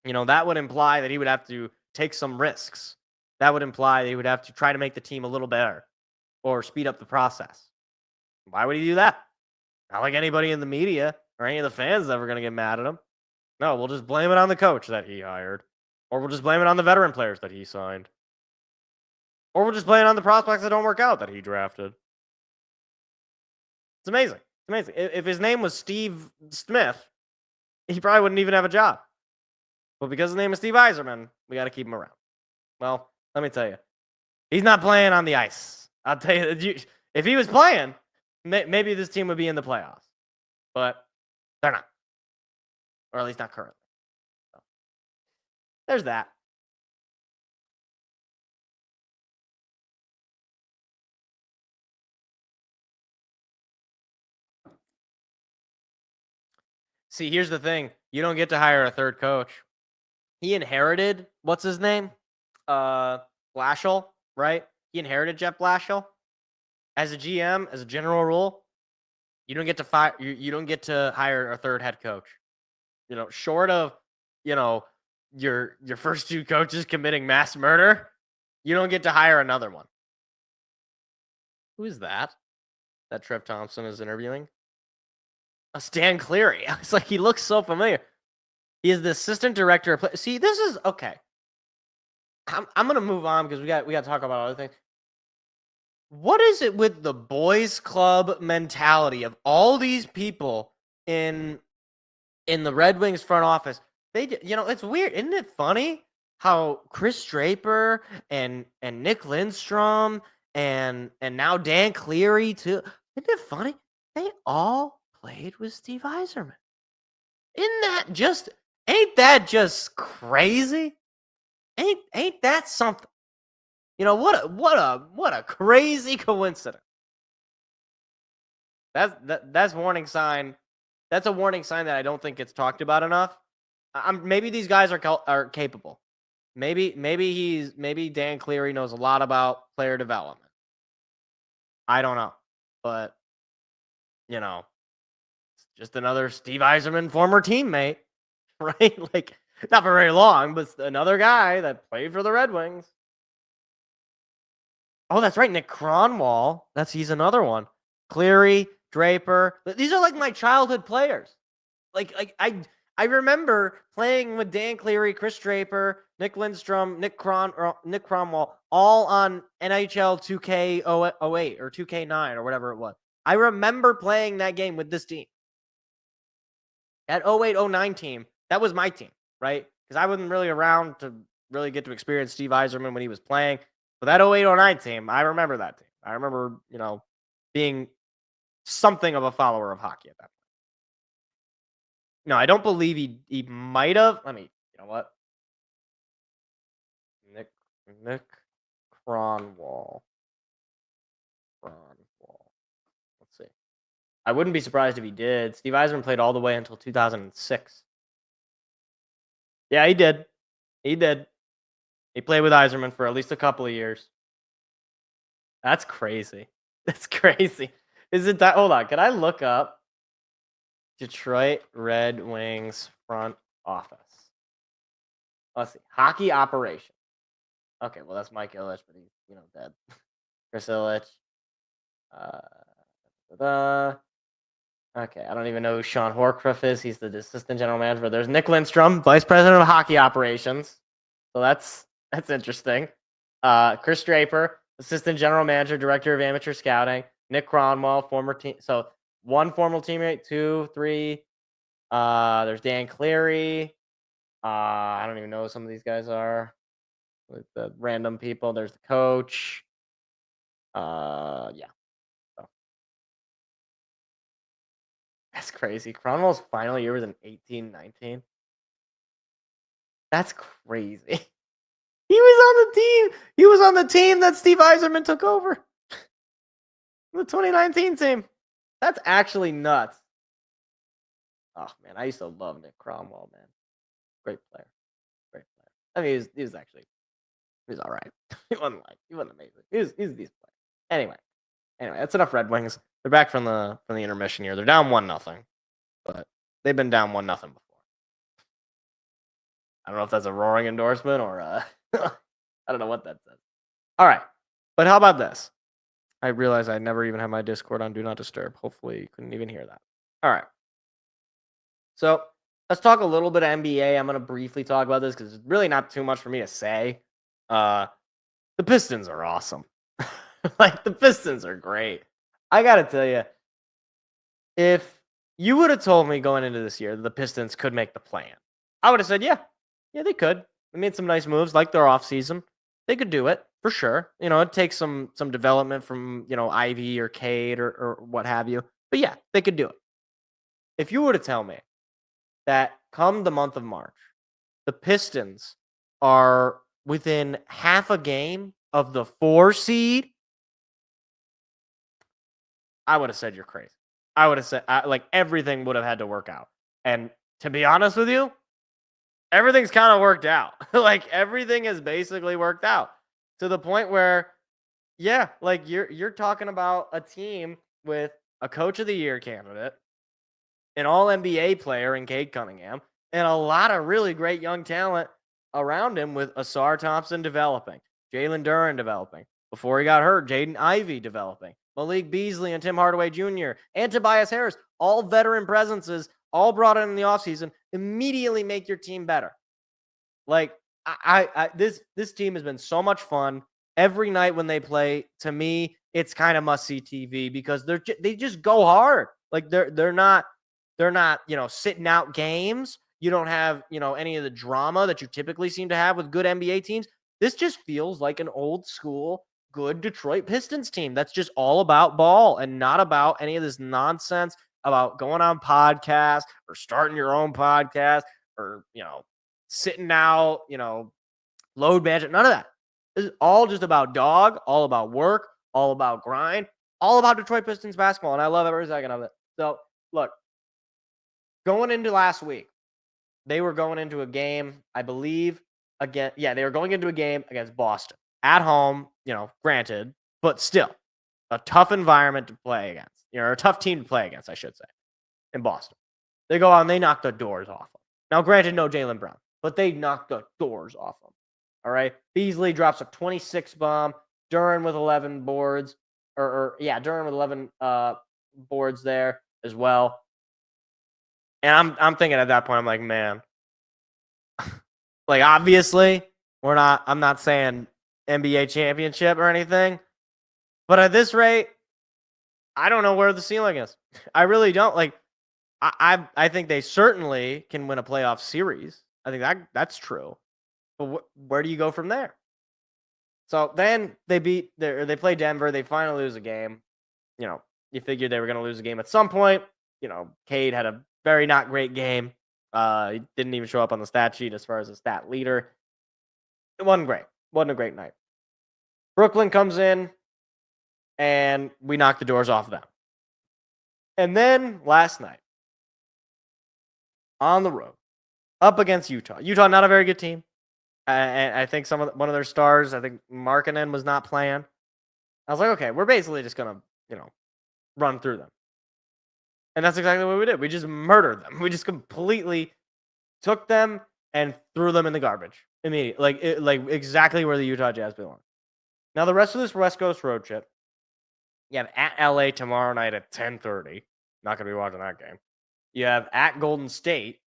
that would imply that he would have to take some risks. That would imply that he would have to try to make the team a little better or speed up the process. Why would he do that? Not like anybody in the media or any of the fans is ever going to get mad at him. No, we'll just blame it on the coach that he hired, or we'll just blame it on the veteran players that he signed. Or we'll just blame it on the prospects that don't work out that he drafted. It's amazing. amazing. If his name was Steve Smith, he probably wouldn't even have a job. But because his name is Steve Yzerman, we got to keep him around. Well, let me tell you, he's not playing on the ice. I'll tell you, if he was playing, maybe this team would be in the playoffs. But they're not. Or at least not currently. So, there's that. See, here's the thing. You don't get to hire a third coach. He inherited, what's his name? Blashill, right? He inherited Jeff Blashill. As a GM, as a general rule, you don't get to fire. You don't get to hire a third head coach. Short of, your first two coaches committing mass murder, you don't get to hire another one. Who is that? That Trev Thompson is interviewing? Stan Cleary. It's like he looks so familiar. He is the assistant director of play. See, this is okay. I'm gonna move on because we got to talk about other things. What is it with the boys club mentality of all these people in the Red Wings front office? It's weird. Isn't it funny how Chris Draper and Nick Lindstrom and now Dan Cleary too? Isn't it funny? They all played with Steve Yzerman. Ain't that just crazy? Ain't that something? What a crazy coincidence. That's warning sign. That's a warning sign that I don't think gets talked about enough. Maybe these guys are capable. Maybe Dan Cleary knows a lot about player development. I don't know, but it's just another Steve Yzerman former teammate, right? Like not for very long, but another guy that played for the Red Wings. Oh, that's right, Nick Cronwall. He's another one. Cleary, Draper. These are like my childhood players. Like I remember playing with Dan Cleary, Chris Draper, Nick Lindstrom, Nick Cronwall, all on NHL 2K08 or 2K9 or whatever it was. I remember playing that game with this team. That 08-09 team, that was my team, right? Because I wasn't really around to really get to experience Steve Yzerman when he was playing. But that 08-09 team, I remember that team. I remember, being something of a follower of hockey at that point. No, I don't believe he might have. You know what? Nick Cronwall. Let's see. I wouldn't be surprised if he did. Steve Yzerman played all the way until 2006. Yeah, he did. He played with Yzerman for at least a couple of years. That's crazy. That's crazy. Is it that? Hold on. Can I look up Detroit Red Wings front office? Let's see. Hockey operation. Okay, well, that's Mike Ilitch, but he's, dead. Chris Ilitch. Okay, I don't even know who Sean Horcrux is. He's the assistant general manager. There's Nick Lindstrom, vice president of hockey operations. So that's interesting. Chris Draper, assistant general manager, director of amateur scouting. Nick Cronwall, former team. So one former teammate, 2, 3. There's Dan Cleary. I don't even know who some of these guys are. With the random people. There's the coach. Yeah. So. That's crazy. Cronwall's final year was in 18-19. That's crazy. He was on the team. He was on the team that Steve Yzerman took over. The 2019 team. That's actually nuts. Oh, man. I used to love Nick Cronwall, man. Great player. I mean, he was all right. He wasn't amazing. He was a decent player. Anyway, that's enough Red Wings. They're back from the intermission here. They're down 1-0, but they've been down 1-0 before. I don't know if that's a roaring endorsement or I don't know what that says. All right, but how about this? I realize I never even had my Discord on Do Not Disturb. Hopefully, you couldn't even hear that. All right. So let's talk a little bit of NBA. I'm going to briefly talk about this because it's really not too much for me to say. The Pistons are awesome. The Pistons are great. I got to tell you, If you would have told me going into this year that the Pistons could make the play-in, I would have said, yeah, they could. They made some nice moves, like their offseason. They could do it for sure. It takes some development from Ivy or Cade or what have you. But yeah, they could do it. If you were to tell me that come the month of March, the Pistons are within half a game of the 4 seed, I would have said you're crazy. I would have said everything would have had to work out. And to be honest with you, everything's kind of worked out. Everything has basically worked out to the point where, yeah, you're talking about a team with a Coach of the Year candidate, an All NBA player in Cade Cunningham, and a lot of really great young talent around him with Asar Thompson developing, Jalen Duren developing. Before he got hurt, Jaden Ivey developing, Malik Beasley and Tim Hardaway Jr., and Tobias Harris, all veteran presences, all brought in the offseason, immediately make your team better. This team has been so much fun. Every night when they play, to me, it's kind of must-see TV because they just go hard. They're not sitting out games. You don't have, any of the drama that you typically seem to have with good NBA teams. This just feels like an old school, good Detroit Pistons team that's just all about ball and not about any of this nonsense about going on podcasts or starting your own podcast or, sitting out, load management, none of that. This is all just about dog, all about work, all about grind, all about Detroit Pistons basketball. And I love every second of it. So look, going into last week, they were going into a game, I believe, they were going into a game against Boston at home, granted, but still a tough environment to play against, or a tough team to play against, I should say, in Boston. They go out and they knock the doors off them. Now, granted, no Jaylen Brown, but they knocked the doors off them. All right. Beasley drops a 26 bomb. Duren with 11 boards, Duren with 11 boards there as well. And I'm thinking at that point, I'm like, man, obviously I'm not saying NBA championship or anything, but at this rate, I don't know where the ceiling is. I really don't. I think they certainly can win a playoff series. I think that's true. But where do you go from there? So then they play Denver. They finally lose a game. You figured they were going to lose a game at some point. Cade had a very not great game. He didn't even show up on the stat sheet as far as a stat leader. It wasn't great. Wasn't a great night. Brooklyn comes in, and we knock the doors off them. And then last night, on the road, up against Utah. Utah, not a very good team. And I think one of their stars, I think Markkanen was not playing. I was like, okay, we're basically just going to, run through them. And that's exactly what we did. We just murdered them. We just completely took them and threw them in the garbage immediately. Like exactly where the Utah Jazz belong. Now, the rest of this West Coast road trip, you have at LA tomorrow night at 10:30. Not going to be watching that game. You have at Golden State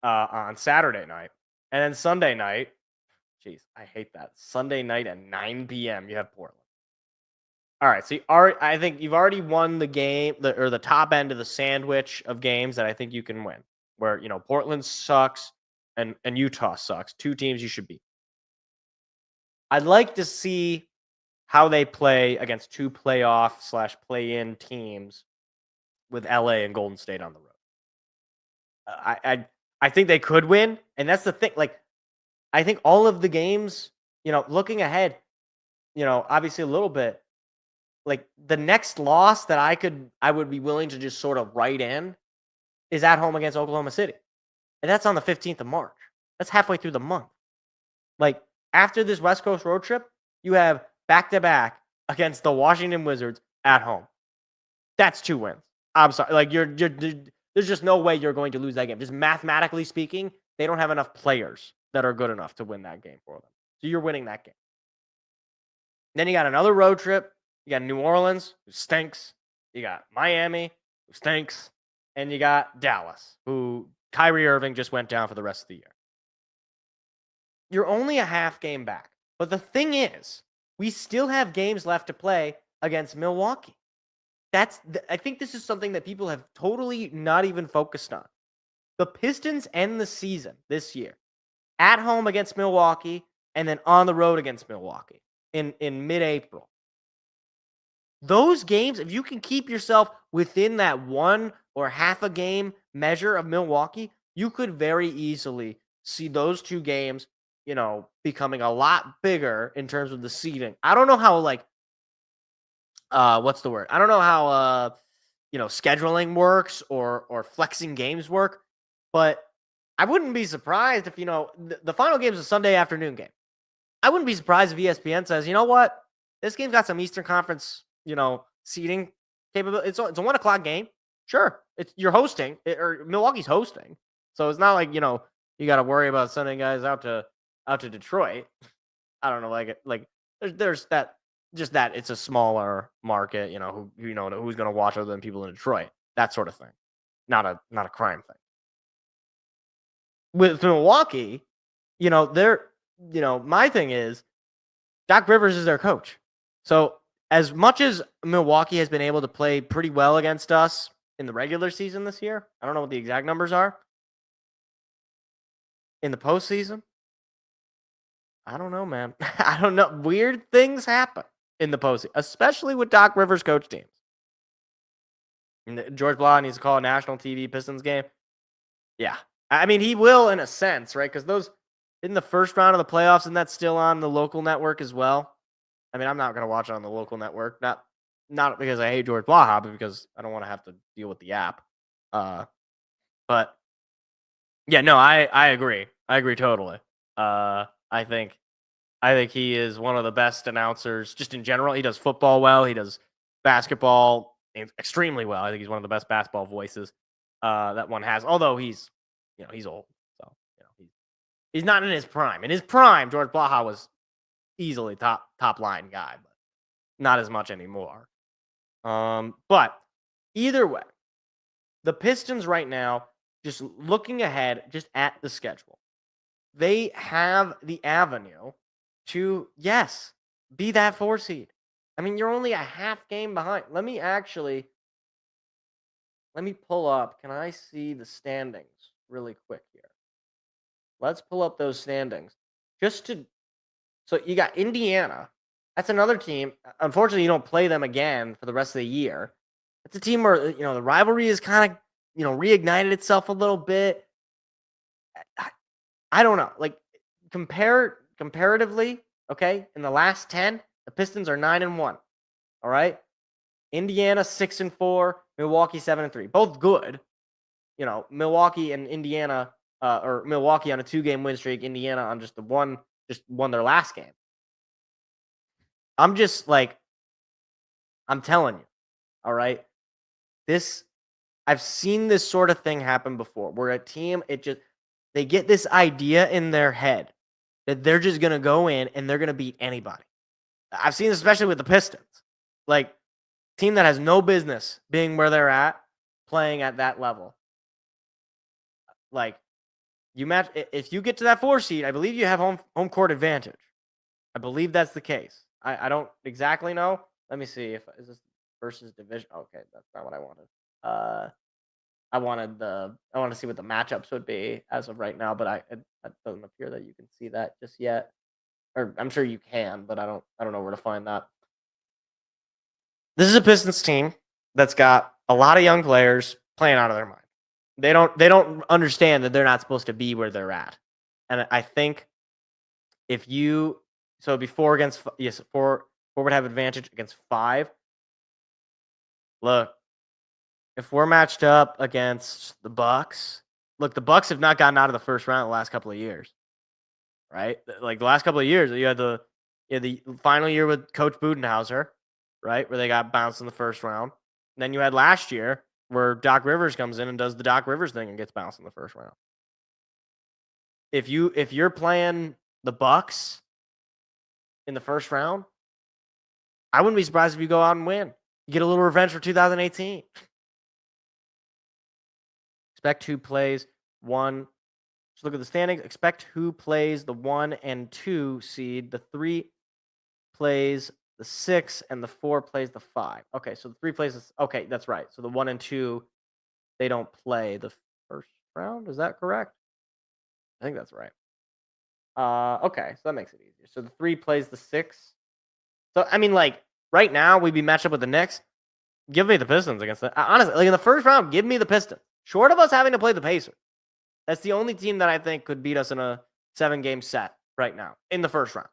on Saturday night. And then Sunday night, jeez, I hate that. Sunday night at 9 p.m., you have Portland. All right, so I think you've already won the game, or the top end of the sandwich of games that I think you can win, where, Portland sucks and Utah sucks. 2 teams you should beat. I'd like to see how they play against 2 playoff/play-in teams with LA and Golden State on the road. I think they could win, and that's the thing. I think all of the games, looking ahead, obviously a little bit, the next loss that I would be willing to just sort of write in is at home against Oklahoma City. And that's on the 15th of March. That's halfway through the month. After this West Coast road trip, you have back-to-back against the Washington Wizards at home. That's 2 wins. I'm sorry. There's just no way you're going to lose that game. Just mathematically speaking, they don't have enough players that are good enough to win that game for them. So you're winning that game. Then you got another road trip. You got New Orleans, who stinks. You got Miami, who stinks. And you got Dallas, who Kyrie Irving just went down for the rest of the year. You're only a half game back. But the thing is, we still have games left to play against Milwaukee. I think this is something that people have totally not even focused on. The Pistons end the season this year at home against Milwaukee and then on the road against Milwaukee in mid-April. Those games, if you can keep yourself within that one or half a game measure of Milwaukee, you could very easily see those two games, becoming a lot bigger in terms of the seeding. I don't know how, what's the word? I don't know how, scheduling works or flexing games work, but I wouldn't be surprised if, the final game is a Sunday afternoon game. I wouldn't be surprised if ESPN says, you know what? This game's got some Eastern Conference, seeding capability. It's a 1:00 game. Sure. You're hosting, or Milwaukee's hosting. So it's not like, you got to worry about sending guys out to Detroit. I don't know, there's that, just that it's a smaller market, who's going to watch other than people in Detroit. That sort of thing. Not a crime thing. With Milwaukee, my thing is Doc Rivers is their coach. So as much as Milwaukee has been able to play pretty well against us in the regular season this year, I don't know what the exact numbers are. In the postseason, I don't know, man. I don't know. Weird things happen in the postseason, especially with Doc Rivers coach teams. And George Blah needs to call a national TV Pistons game. Yeah. I mean, he will in a sense, right? Because those in the first round of the playoffs, and that's still on the local network as well. I mean, I'm not going to watch it on the local network. Not because I hate George Blaha, but because I don't want to have to deal with the app. But yeah, no, I agree. I agree totally. I think he is one of the best announcers just in general. He does football well. He does basketball extremely well. I think he's one of the best basketball voices that one has. Although he's old, so he's not in his prime. In his prime, George Blaha was easily top line guy, but not as much anymore. But either way, the Pistons right now, just looking ahead, just at the schedule, they have the avenue to, yes, be that 4 seed. I mean, you're only a half game behind. Let me pull up. Can I see the standings really quick here? Let's pull up those standings. So you got Indiana. That's another team. Unfortunately, you don't play them again for the rest of the year. It's a team where, the rivalry is kind of, reignited itself a little bit. I don't know. Comparatively, okay, in the last 10, the Pistons are 9-1. All right? Indiana 6-4, Milwaukee 7-3. Both good. Milwaukee and Indiana, or Milwaukee on a 2-game win streak, Indiana on just won their last game. I'm telling you, all right? I've seen this sort of thing happen before, where a team, they get this idea in their head that they're just going to go in and they're going to beat anybody. I've seen this especially with the Pistons. Team that has no business being where they're at, playing at that level. If you get to that 4 seed, I believe you have home court advantage. I believe that's the case. I don't exactly know. Let me see is this versus division. Okay, that's not what I wanted. I wanted to see what the matchups would be as of right now, but it doesn't appear that you can see that just yet. Or I'm sure you can, but I don't know where to find that. This is a Pistons team that's got a lot of young players playing out of their mind. They don't understand that they're not supposed to be where they're at. And I think four would have advantage against 5. Look, if we're matched up against the Bucks, the Bucks have not gotten out of the first round the last couple of years, right? The last couple of years, you had the final year with Coach Budenhauser, right, where they got bounced in the first round. And then you had last year where Doc Rivers comes in and does the Doc Rivers thing and gets bounced in the first round. If you're playing the Bucks in the first round, I wouldn't be surprised if you go out and win. You get a little revenge for 2018. Expect who plays 1. Just look at the standings. Expect who plays the 1 and 2 seed. The 3 plays the 6, and the 4 plays the 5. Okay, so the 3 plays the... Okay, that's right. So the 1 and 2, they don't play the first round. Is that correct? I think that's right. Okay, so that makes it easier. So the 3 plays the 6. So, I mean, like, right now, we'd be matched up with the Knicks. Give me the Pistons against the... Honestly, like, in the first round, give me the Pistons. Short of us having to play the Pacers. That's the only team that I think could beat us in a 7-game set right now in the first round.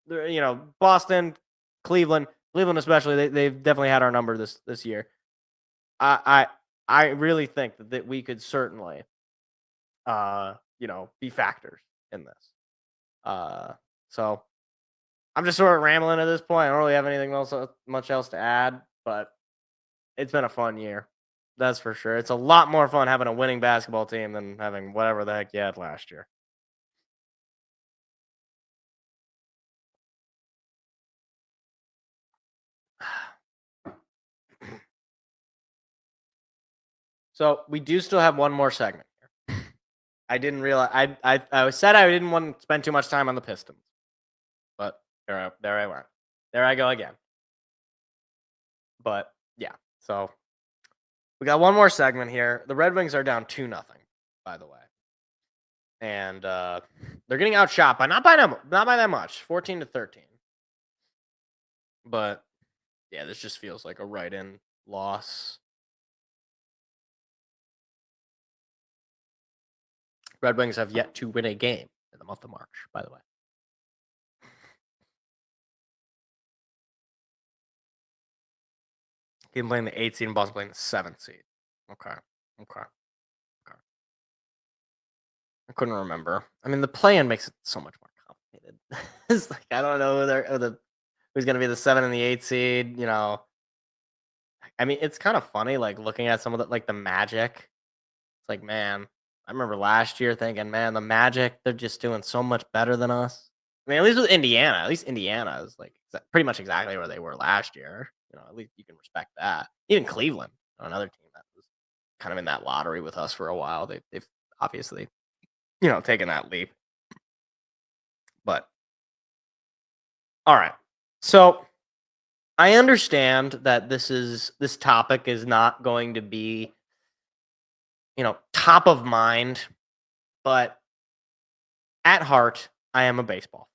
You know, Boston, Cleveland especially, they've definitely had our number this year. I really think that we could certainly, be factors in this. So I'm just sort of rambling at this point. I don't really have anything much else to add, but it's been a fun year. That's for sure. It's a lot more fun having a winning basketball team than having whatever the heck you had last year. So we do still have one more segment here. I didn't realize I said I didn't want to spend too much time on the Pistons, but there I went. There I go again. But yeah, so we got one more segment here. The Red Wings are down 2-0, by the way, and they're getting outshot by not by that much, 14-13. But yeah, this just feels like a right-in loss. Red Wings have yet to win a game in the month of March, by the way. Cleveland playing the 8th seed and Boston playing the 7th seed. Okay. I couldn't remember. I mean, the play-in makes it so much more complicated. It's like, I don't know who's going to be the 7 and the 8th seed, you know. I mean, it's kind of funny, like, looking at some of the Magic. It's like, man, I remember last year thinking, man, the Magic, they're just doing so much better than us. I mean, at least with Indiana. At least Indiana is, like, pretty much exactly where they were last year. You know, at least you can respect that. Even Cleveland, another team that was kind of in that lottery with us for a while. They've obviously, taken that leap. But, all right. So, I understand that this topic is not going to be, top of mind, but at heart, I am a baseball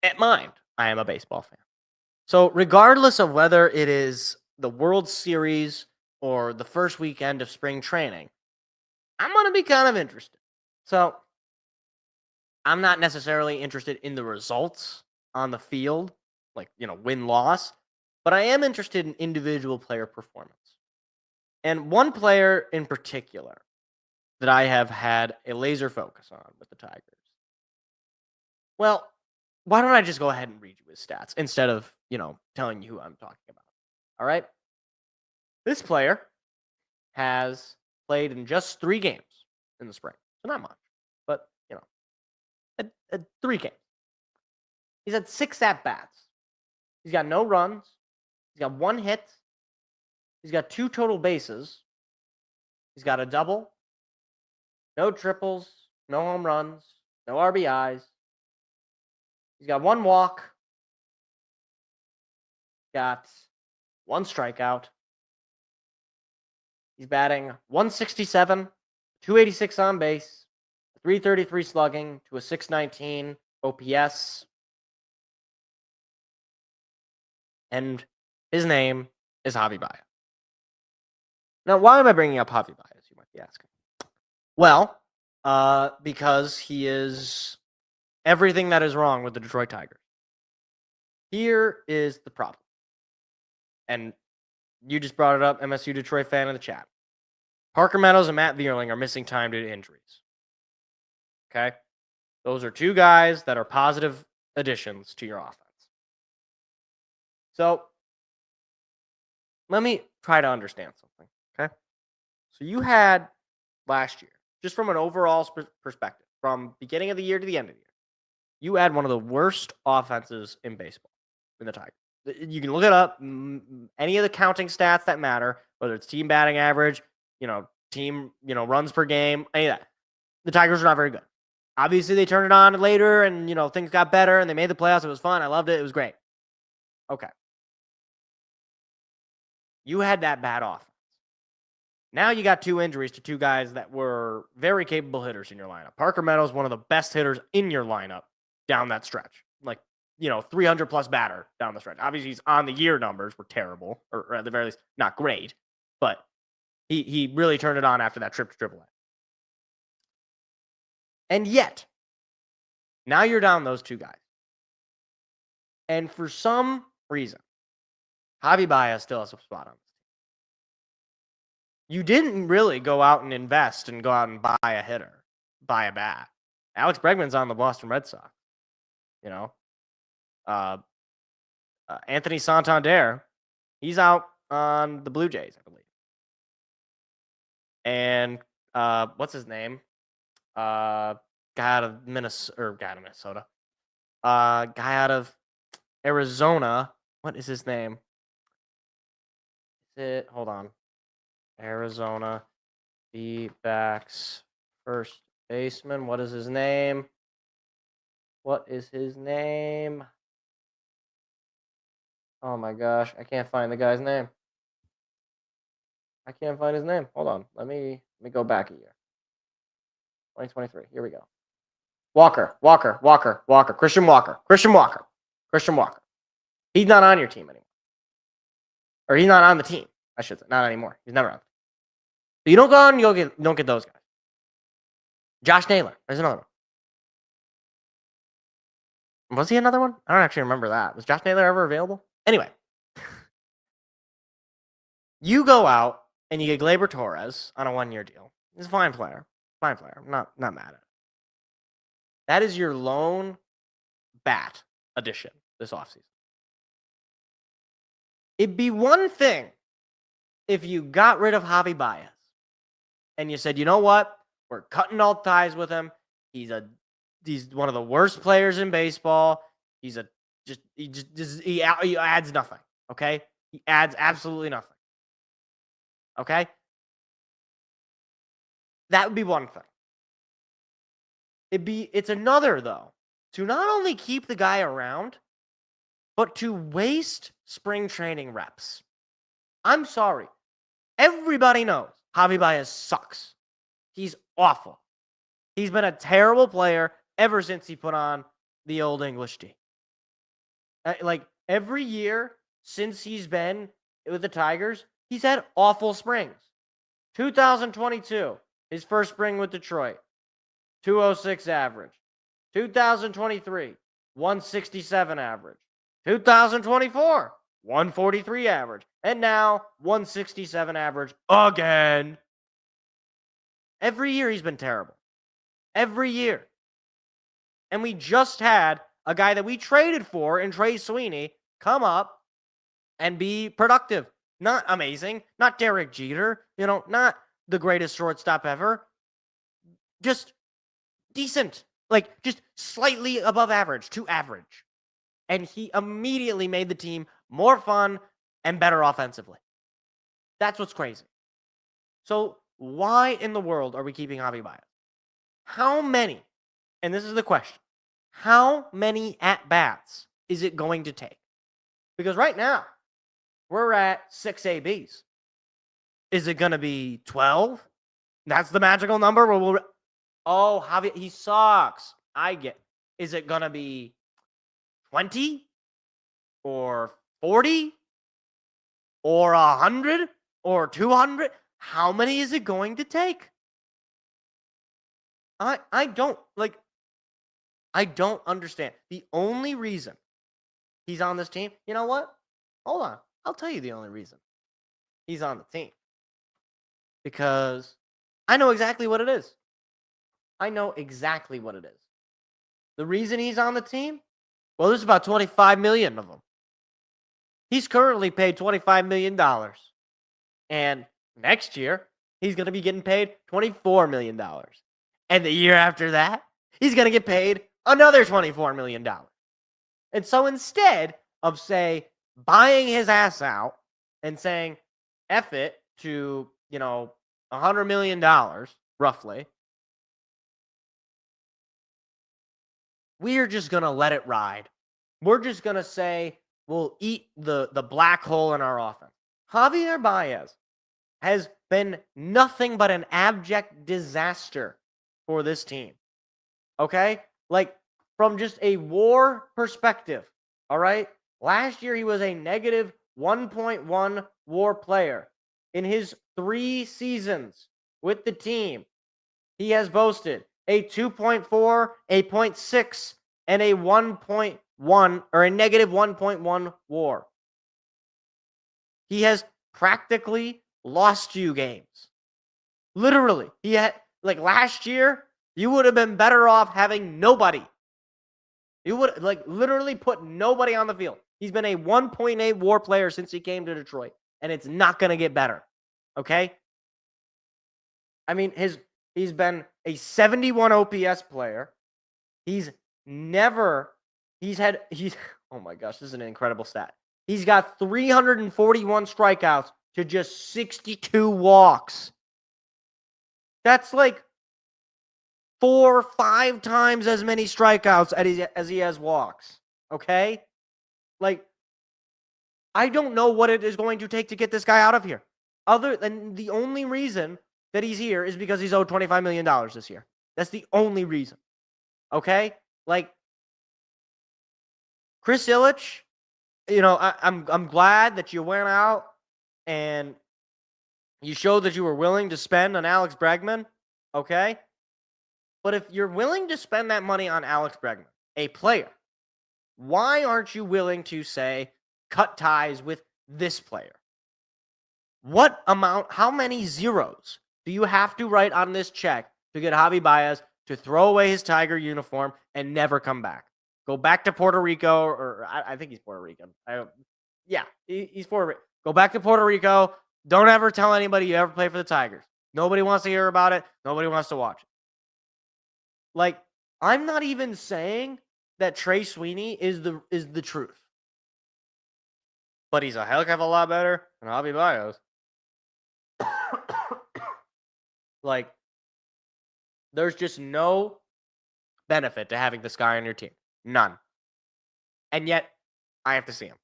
fan. At mind, I am a baseball fan. So regardless of whether it is the World Series or the first weekend of spring training, I'm going to be kind of interested. So I'm not necessarily interested in the results on the field, like, win-loss, but I am interested in individual player performance. And one player in particular that I have had a laser focus on with the Tigers. Well, why don't I just go ahead and read you his stats instead of, telling you who I'm talking about? All right? This player has played in just 3 games in the spring. So not much, but, 3 games. He's had 6 at-bats. He's got no runs. He's got 1 hit. He's got 2 total bases. He's got a double. No triples. No home runs. No RBIs. He's got 1 walk. Got 1 strikeout. He's batting 167, 286 on base, 333 slugging to a 619 OPS. And his name is Javi Baez. Now, why am I bringing up Javi Baez, you might be asking? Well, because he is everything that is wrong with the Detroit Tigers. Here is the problem. And you just brought it up, MSU Detroit fan in the chat. Parker Meadows and Matt Vierling are missing time due to injuries. Okay? Those are 2 guys that are positive additions to your offense. So, let me try to understand something. Okay? So, you had last year, just from an overall perspective, from beginning of the year to the end of the year, you had one of the worst offenses in baseball in the Tigers. You can look it up. Any of the counting stats that matter, whether it's team batting average, team, runs per game, any of that. The Tigers are not very good. Obviously, they turned it on later and, things got better and they made the playoffs. It was fun. I loved it. It was great. Okay. You had that bad offense. Now you got 2 injuries to 2 guys that were very capable hitters in your lineup. Parker Meadows, one of the best hitters in your lineup down that stretch. 300 plus batter down the stretch. Obviously, he's on the year numbers were terrible, or at the very least, not great. But he really turned it on after that trip to AAA. And yet, now you're down those 2 guys. And for some reason, Javi Baez still has a spot on this team. You didn't really go out and invest and go out and buy a hitter, buy a bat. Alex Bregman's on the Boston Red Sox. Anthony Santander, he's out on the Blue Jays, I believe. And what's his name? Guy out of Minnesota. Guy out of Arizona. What is his name? Hold on. Arizona D-backs first baseman. What is his name? Oh my gosh, I can't find the guy's name. I can't find his name. Hold on. Let me go back a year. 2023. Here we go. Walker. Christian Walker. He's not on your team anymore. Or he's not on the team, I should say. Not anymore. He's never on. So you don't go out and don't get those guys. Josh Naylor. There's another one. Was he another one? I don't actually remember that. Was Josh Naylor ever available? Anyway. You go out and you get Gleyber Torres on a 1-year deal. He's a fine player. I'm not mad at it. That is your lone bat addition this offseason. It'd be one thing if you got rid of Javi Baez and you said, you know what? We're cutting all ties with him. He's one of the worst players in baseball. He adds nothing. Okay? He adds absolutely nothing. Okay? That would be one thing. It's another, though, to not only keep the guy around, but to waste spring training reps. I'm sorry. Everybody knows Javi Baez sucks. He's awful. He's been a terrible player ever since he put on the old English D. Every year since he's been with the Tigers, he's had awful springs. 2022, his first spring with Detroit, 206 average. 2023, 167 average. 2024, 143 average. And now, 167 average again. Every year he's been terrible. Every year. And we just had a guy that we traded for in Trey Sweeney come up and be productive. Not amazing. Not Derek Jeter. Not the greatest shortstop ever. Just decent. Just slightly above average to average. And he immediately made the team more fun and better offensively. That's what's crazy. So why in the world are we keeping Javi Baez? How many, and this is the question, how many at-bats is it going to take? Because right now, we're at 6 ABs. Is it going to be 12? That's the magical number where Javi, he sucks. I get. Is it going to be 20 or 40 or 100 or 200? How many is it going to take? I don't understand. The only reason he's on this team, you know what? Hold on. I'll tell you the only reason he's on the team. Because I know exactly what it is. The reason he's on the team, well, there's about 25 million of them. He's currently paid $25 million. And next year, he's going to be getting paid $24 million. And the year after that, he's going to get paid another $24 million. And so instead of, say, buying his ass out and saying, F it to, $100 million, roughly, we're just going to let it ride. We're just going to say, will eat the black hole in our offense. Javier Baez has been nothing but an abject disaster for this team. Okay? Like, from just a WAR perspective, all right? Last year, he was a negative 1.1 WAR player. In his 3 seasons with the team, he has boasted a 2.4, a 0.6, and a 1.1, or a negative 1.1 WAR. He has practically lost you games. Literally. He had, like, last year, you would have been better off having nobody. You would, like, literally put nobody on the field. He's been a 1.8 WAR player since he came to Detroit, and it's not going to get better. Okay? I mean, he's been a 71 OPS player. He's oh my gosh, this is an incredible stat. He's got 341 strikeouts to just 62 walks. That's like 4 or 5 times as many strikeouts as he has walks. Okay? Like, I don't know what it is going to take to get this guy out of here. Other than the only reason that he's here is because he's owed $25 million this year. That's the only reason. Okay? Like, Chris Ilitch, you know, I'm glad that you went out and you showed that you were willing to spend on Alex Bregman. Okay? But if you're willing to spend that money on Alex Bregman, a player, why aren't you willing to, say, cut ties with this player? How many zeros do you have to write on this check to get Javi Baez to throw away his Tiger uniform and never come back? Go back to Puerto Rico, or I think he's Puerto Rican. He's Puerto Rican. Go back to Puerto Rico. Don't ever tell anybody you ever play for the Tigers. Nobody wants to hear about it. Nobody wants to watch it. Like, I'm not even saying that Trey Sweeney is the truth. But he's a heck of a lot better than Javi Baez. Like, there's just no benefit to having this guy on your team. None. And yet, I have to see him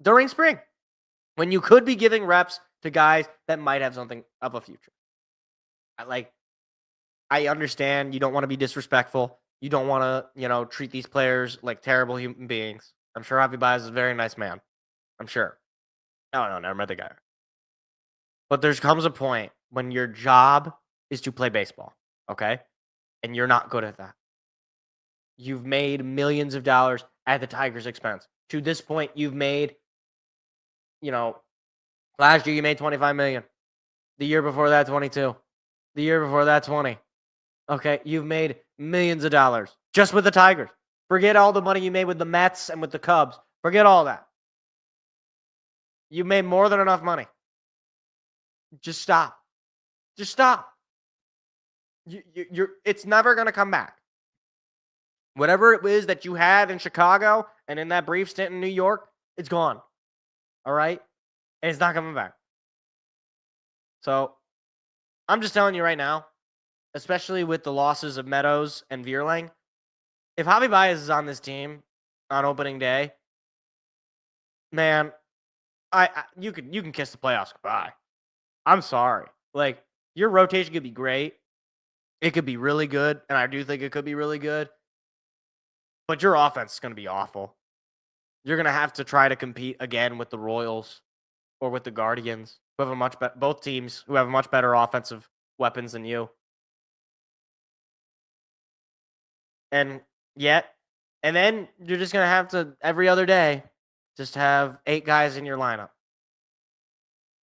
during spring, when you could be giving reps to guys that might have something of a future. I understand you don't want to be disrespectful. You don't want to, treat these players like terrible human beings. I'm sure Javi Baez is a very nice man. I'm sure. No, never met the guy. But there comes a point when your job is to play baseball, okay? And you're not good at that. You've made millions of dollars at the Tigers' expense. To this point, you've made, last year you made $25 million. The year before that, 22. The year before that, 20. Okay, you've made millions of dollars just with the Tigers. Forget all the money you made with the Mets and with the Cubs. Forget all that. You made more than enough money. Just stop. Just stop. It's never going to come back. Whatever it is that you had in Chicago and in that brief stint in New York, it's gone. All right? And it's not coming back. So, I'm just telling you right now, especially with the losses of Meadows and Vierling, if Javi Baez is on this team on opening day, man, you can kiss the playoffs goodbye. I'm sorry. Like, your rotation could be great. It could be really good, and I do think it could be really good. But your offense is going to be awful. You're going to have to try to compete again with the Royals or with the Guardians, who have both teams who have much better offensive weapons than you. And then you're just going to have to, every other day, just have 8 guys in your lineup.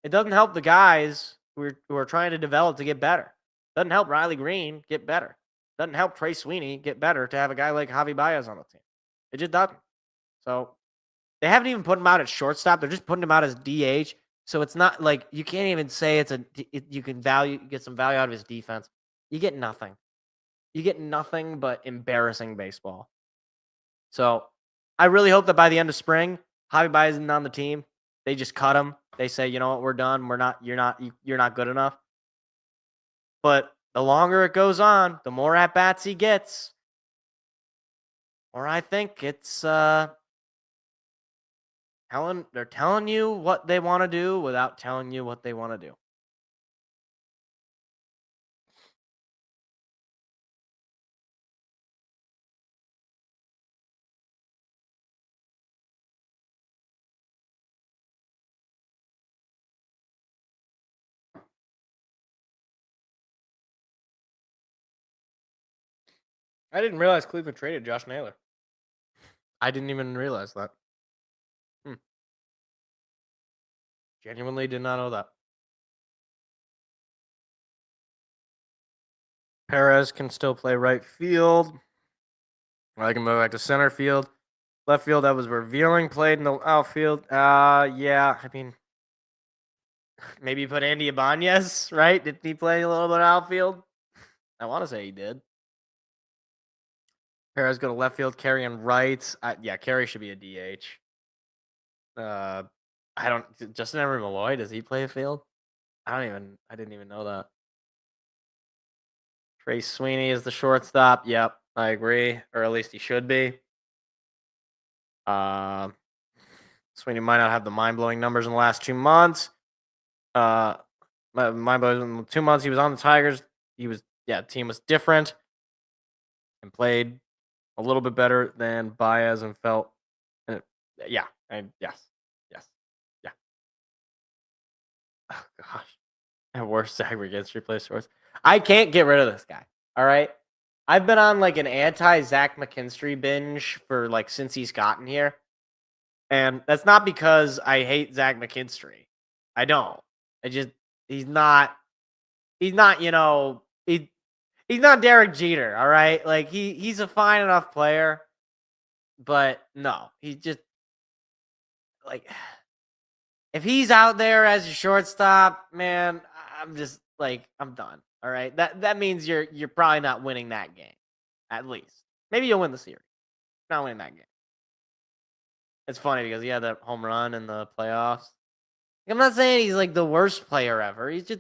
It doesn't help the guys who are trying to develop to get better. Doesn't help Riley Green get better. Doesn't help Trey Sweeney get better to have a guy like Javi Baez on the team. It just doesn't. So they haven't even put him out at shortstop. They're just putting him out as DH. So it's not like you can't even say you can get some value out of his defense. You get nothing. You get nothing but embarrassing baseball. So I really hope that by the end of spring, Javi Baez isn't on the team. They just cut him. They say, you know what, we're done. You're not good enough. But the longer it goes on, the more at bats he gets. Or I think it's They're telling you what they want to do without telling you what they want to do. I didn't realize Cleveland traded Josh Naylor. I didn't even realize that. Genuinely did not know that. Perez can still play right field. I can move back to center field. Left field, that was revealing. Played in the outfield. Yeah. I mean, maybe put Andy Ibanez, right? Did he play a little bit of outfield? I want to say he did. Perez go to left field. Carey and right. Yeah, Carey should be a DH. I don't. Justin Emery Malloy, does he play a field? I didn't even know that. Trey Sweeney is the shortstop. Yep, I agree, or at least he should be. Sweeney might not have the mind-blowing numbers in the last 2 months. Mind-blowing in the 2 months he was on the Tigers. Team was different and played a little bit better than Baez and felt. Yes. Oh gosh, at worst, Zach McKinstry plays shorts. I can't get rid of this guy. All right, I've been on like an anti-Zach McKinstry binge for like since he's gotten here, and that's not because I hate Zach McKinstry. I don't. He's not. He's not. He's not Derek Jeter. All right, like he's a fine enough player, but no, he's just like. If he's out there as your shortstop, man, I'm just like I'm done. All right, that means you're probably not winning that game, at least. Maybe you'll win the series. Not winning that game. It's funny because he had that home run in the playoffs. I'm not saying he's like the worst player ever. He's just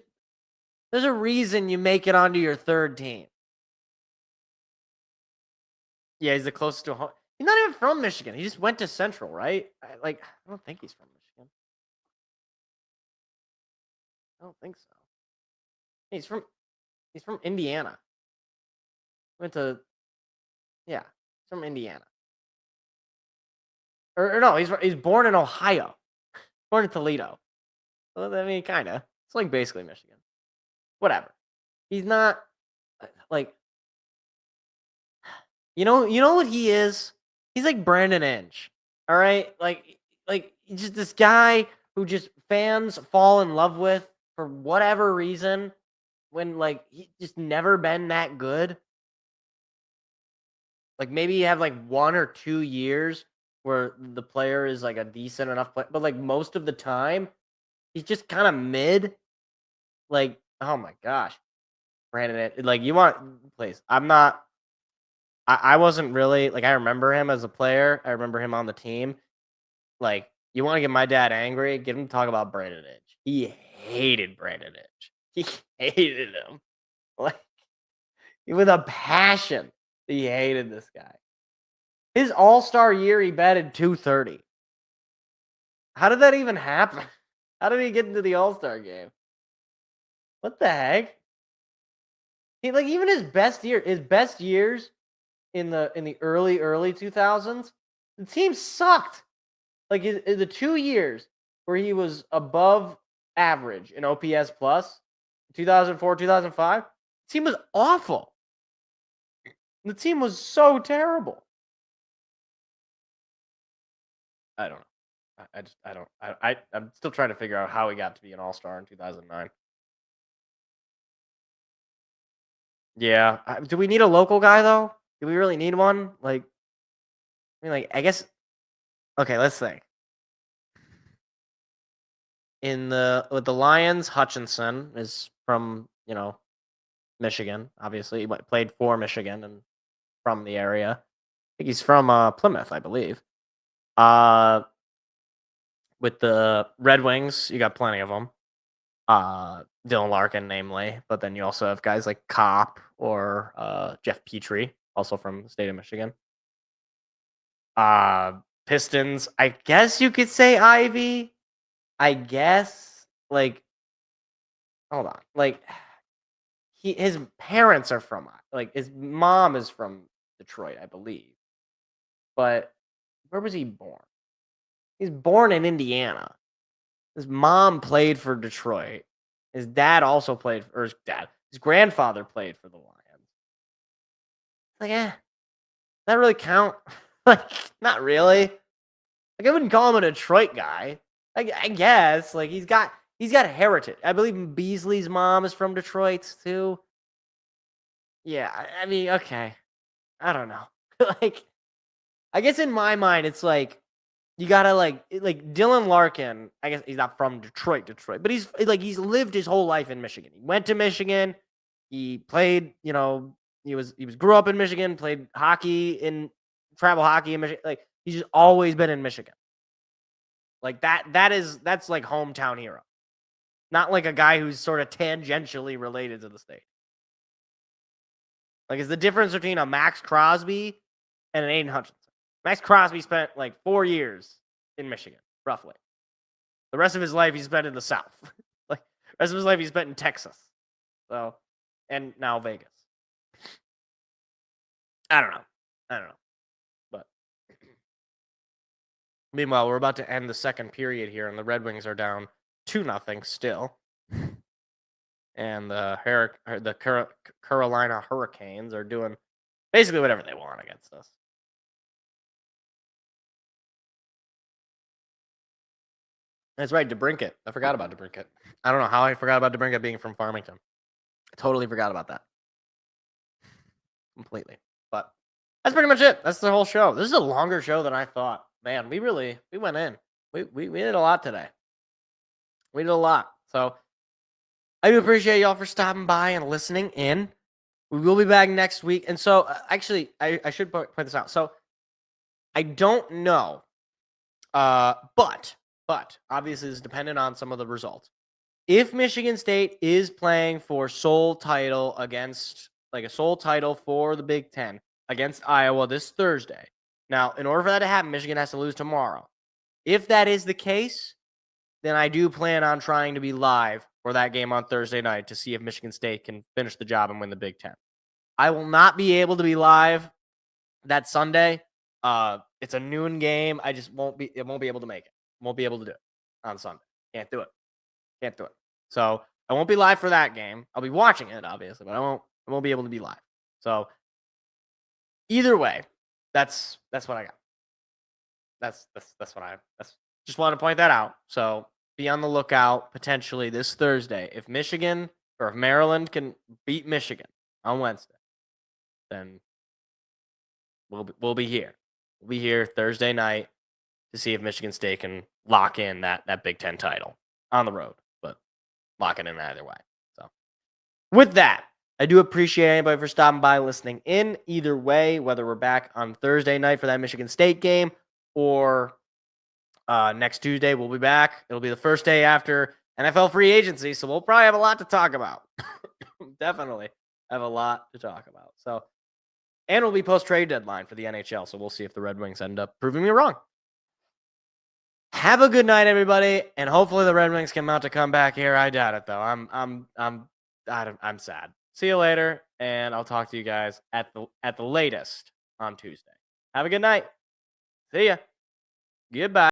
there's a reason you make it onto your third team. Yeah, he's the closest to a home. He's not even from Michigan. He just went to Central, right? I don't think he's from Michigan. I don't think so. He's from Indiana. Went to he's from Indiana. Or no, he's born in Ohio. Born in Toledo. Well, I mean, kind of. It's like basically Michigan. Whatever. He's not like you know what he is? He's like Brandon Inge. All right? Like just this guy who just fans fall in love with for whatever reason when like he just never been that good. Like maybe you have like 1 or 2 years where the player is like a decent enough player, but like most of the time he's just kind of mid. Like, oh my gosh. Brandon, like you want please. I wasn't really like I remember him as a player. I remember him on the team. Like, you want to get my dad angry? Get him to talk about Brandon Inge. He hated Brandon Inge. He hated him. Like with a passion. He hated this guy. His all-star year, he batted .230. How did that even happen? How did he get into the all-star game? What the heck? He like even his best years in the early 2000s, the team sucked. Like in the 2 years where he was above average in OPS plus, 2004, 2005, the team was awful. The team was so terrible. I don't know. I'm still trying to figure out how he got to be an all-star in 2009. Yeah. Do we need a local guy though? Do we really need one? Like, I mean, like, I guess. Okay, let's think. With the Lions, Hutchinson is from Michigan. Obviously, he played for Michigan and from the area. I think he's from Plymouth, I believe. With the Red Wings, you got plenty of them. Dylan Larkin, namely, but then you also have guys like Kopp or Jeff Petrie, also from the state of Michigan. Pistons. I guess you could say Ivy. I guess like hold on. Like his parents are from like his mom is from Detroit, I believe. But where was he born? He's born in Indiana. His mom played for Detroit. His dad also played for his grandfather played for the Lions. Like, does that really count? Like, not really. Like, I wouldn't call him a Detroit guy. I guess. Like, he's got heritage. I believe Beasley's mom is from Detroit too. Yeah, I mean, okay. I don't know. Like, I guess in my mind, it's like you gotta like Dylan Larkin. I guess he's not from Detroit, but he's lived his whole life in Michigan. He went to Michigan. He played. He grew up in Michigan. Played hockey travel hockey in Michigan. Like he's just always been in Michigan. Like that's like hometown hero. Not like a guy who's sort of tangentially related to the state. Like it's the difference between a Max Crosby and an Aiden Hutchinson. Max Crosby spent like 4 years in Michigan, roughly. The rest of his life he spent in the South. Like the rest of his life he spent in Texas. So, and now Vegas. I don't know. But meanwhile, we're about to end the second period here, and the Red Wings are down 2-0 still. And the Carolina Hurricanes are doing basically whatever they want against us. That's right, DeBrincat. I forgot about DeBrincat. I don't know how I forgot about DeBrincat being from Farmington. I totally forgot about that. Completely. But that's pretty much it. That's the whole show. This is a longer show than I thought. Man, we went in. We did a lot today. We did a lot. So I do appreciate y'all for stopping by and listening in. We will be back next week. And so actually, I should point this out. So I don't know. But obviously it's dependent on some of the results. If Michigan State is playing for sole title against a sole title for the Big Ten against Iowa this Thursday. Now, in order for that to happen, Michigan has to lose tomorrow. If that is the case, then I do plan on trying to be live for that game on Thursday night to see if Michigan State can finish the job and win the Big Ten. I will not be able to be live that Sunday. It's a noon game. I just won't be able to make it. Won't be able to do it on Sunday. Can't do it. So I won't be live for that game. I'll be watching it, obviously, but I won't be able to be live. So either way, that's what I got. That's what I just wanted to point that out. So be on the lookout potentially this Thursday. If Michigan or if Maryland can beat Michigan on Wednesday, then we'll be here. We'll be here Thursday night to see if Michigan State can lock in that Big Ten title on the road, but lock it in either way. So with that, I do appreciate anybody for stopping by, listening in. Either way, whether we're back on Thursday night for that Michigan State game or next Tuesday, we'll be back. It'll be the first day after NFL free agency, so we'll probably have a lot to talk about. Definitely have a lot to talk about. So, and it'll be post-trade deadline for the NHL, so we'll see if the Red Wings end up proving me wrong. Have a good night, everybody, and hopefully the Red Wings come out to come back here. I doubt it, though. I'm sad. See you later, and I'll talk to you guys at the latest on Tuesday. Have a good night. See ya. Goodbye.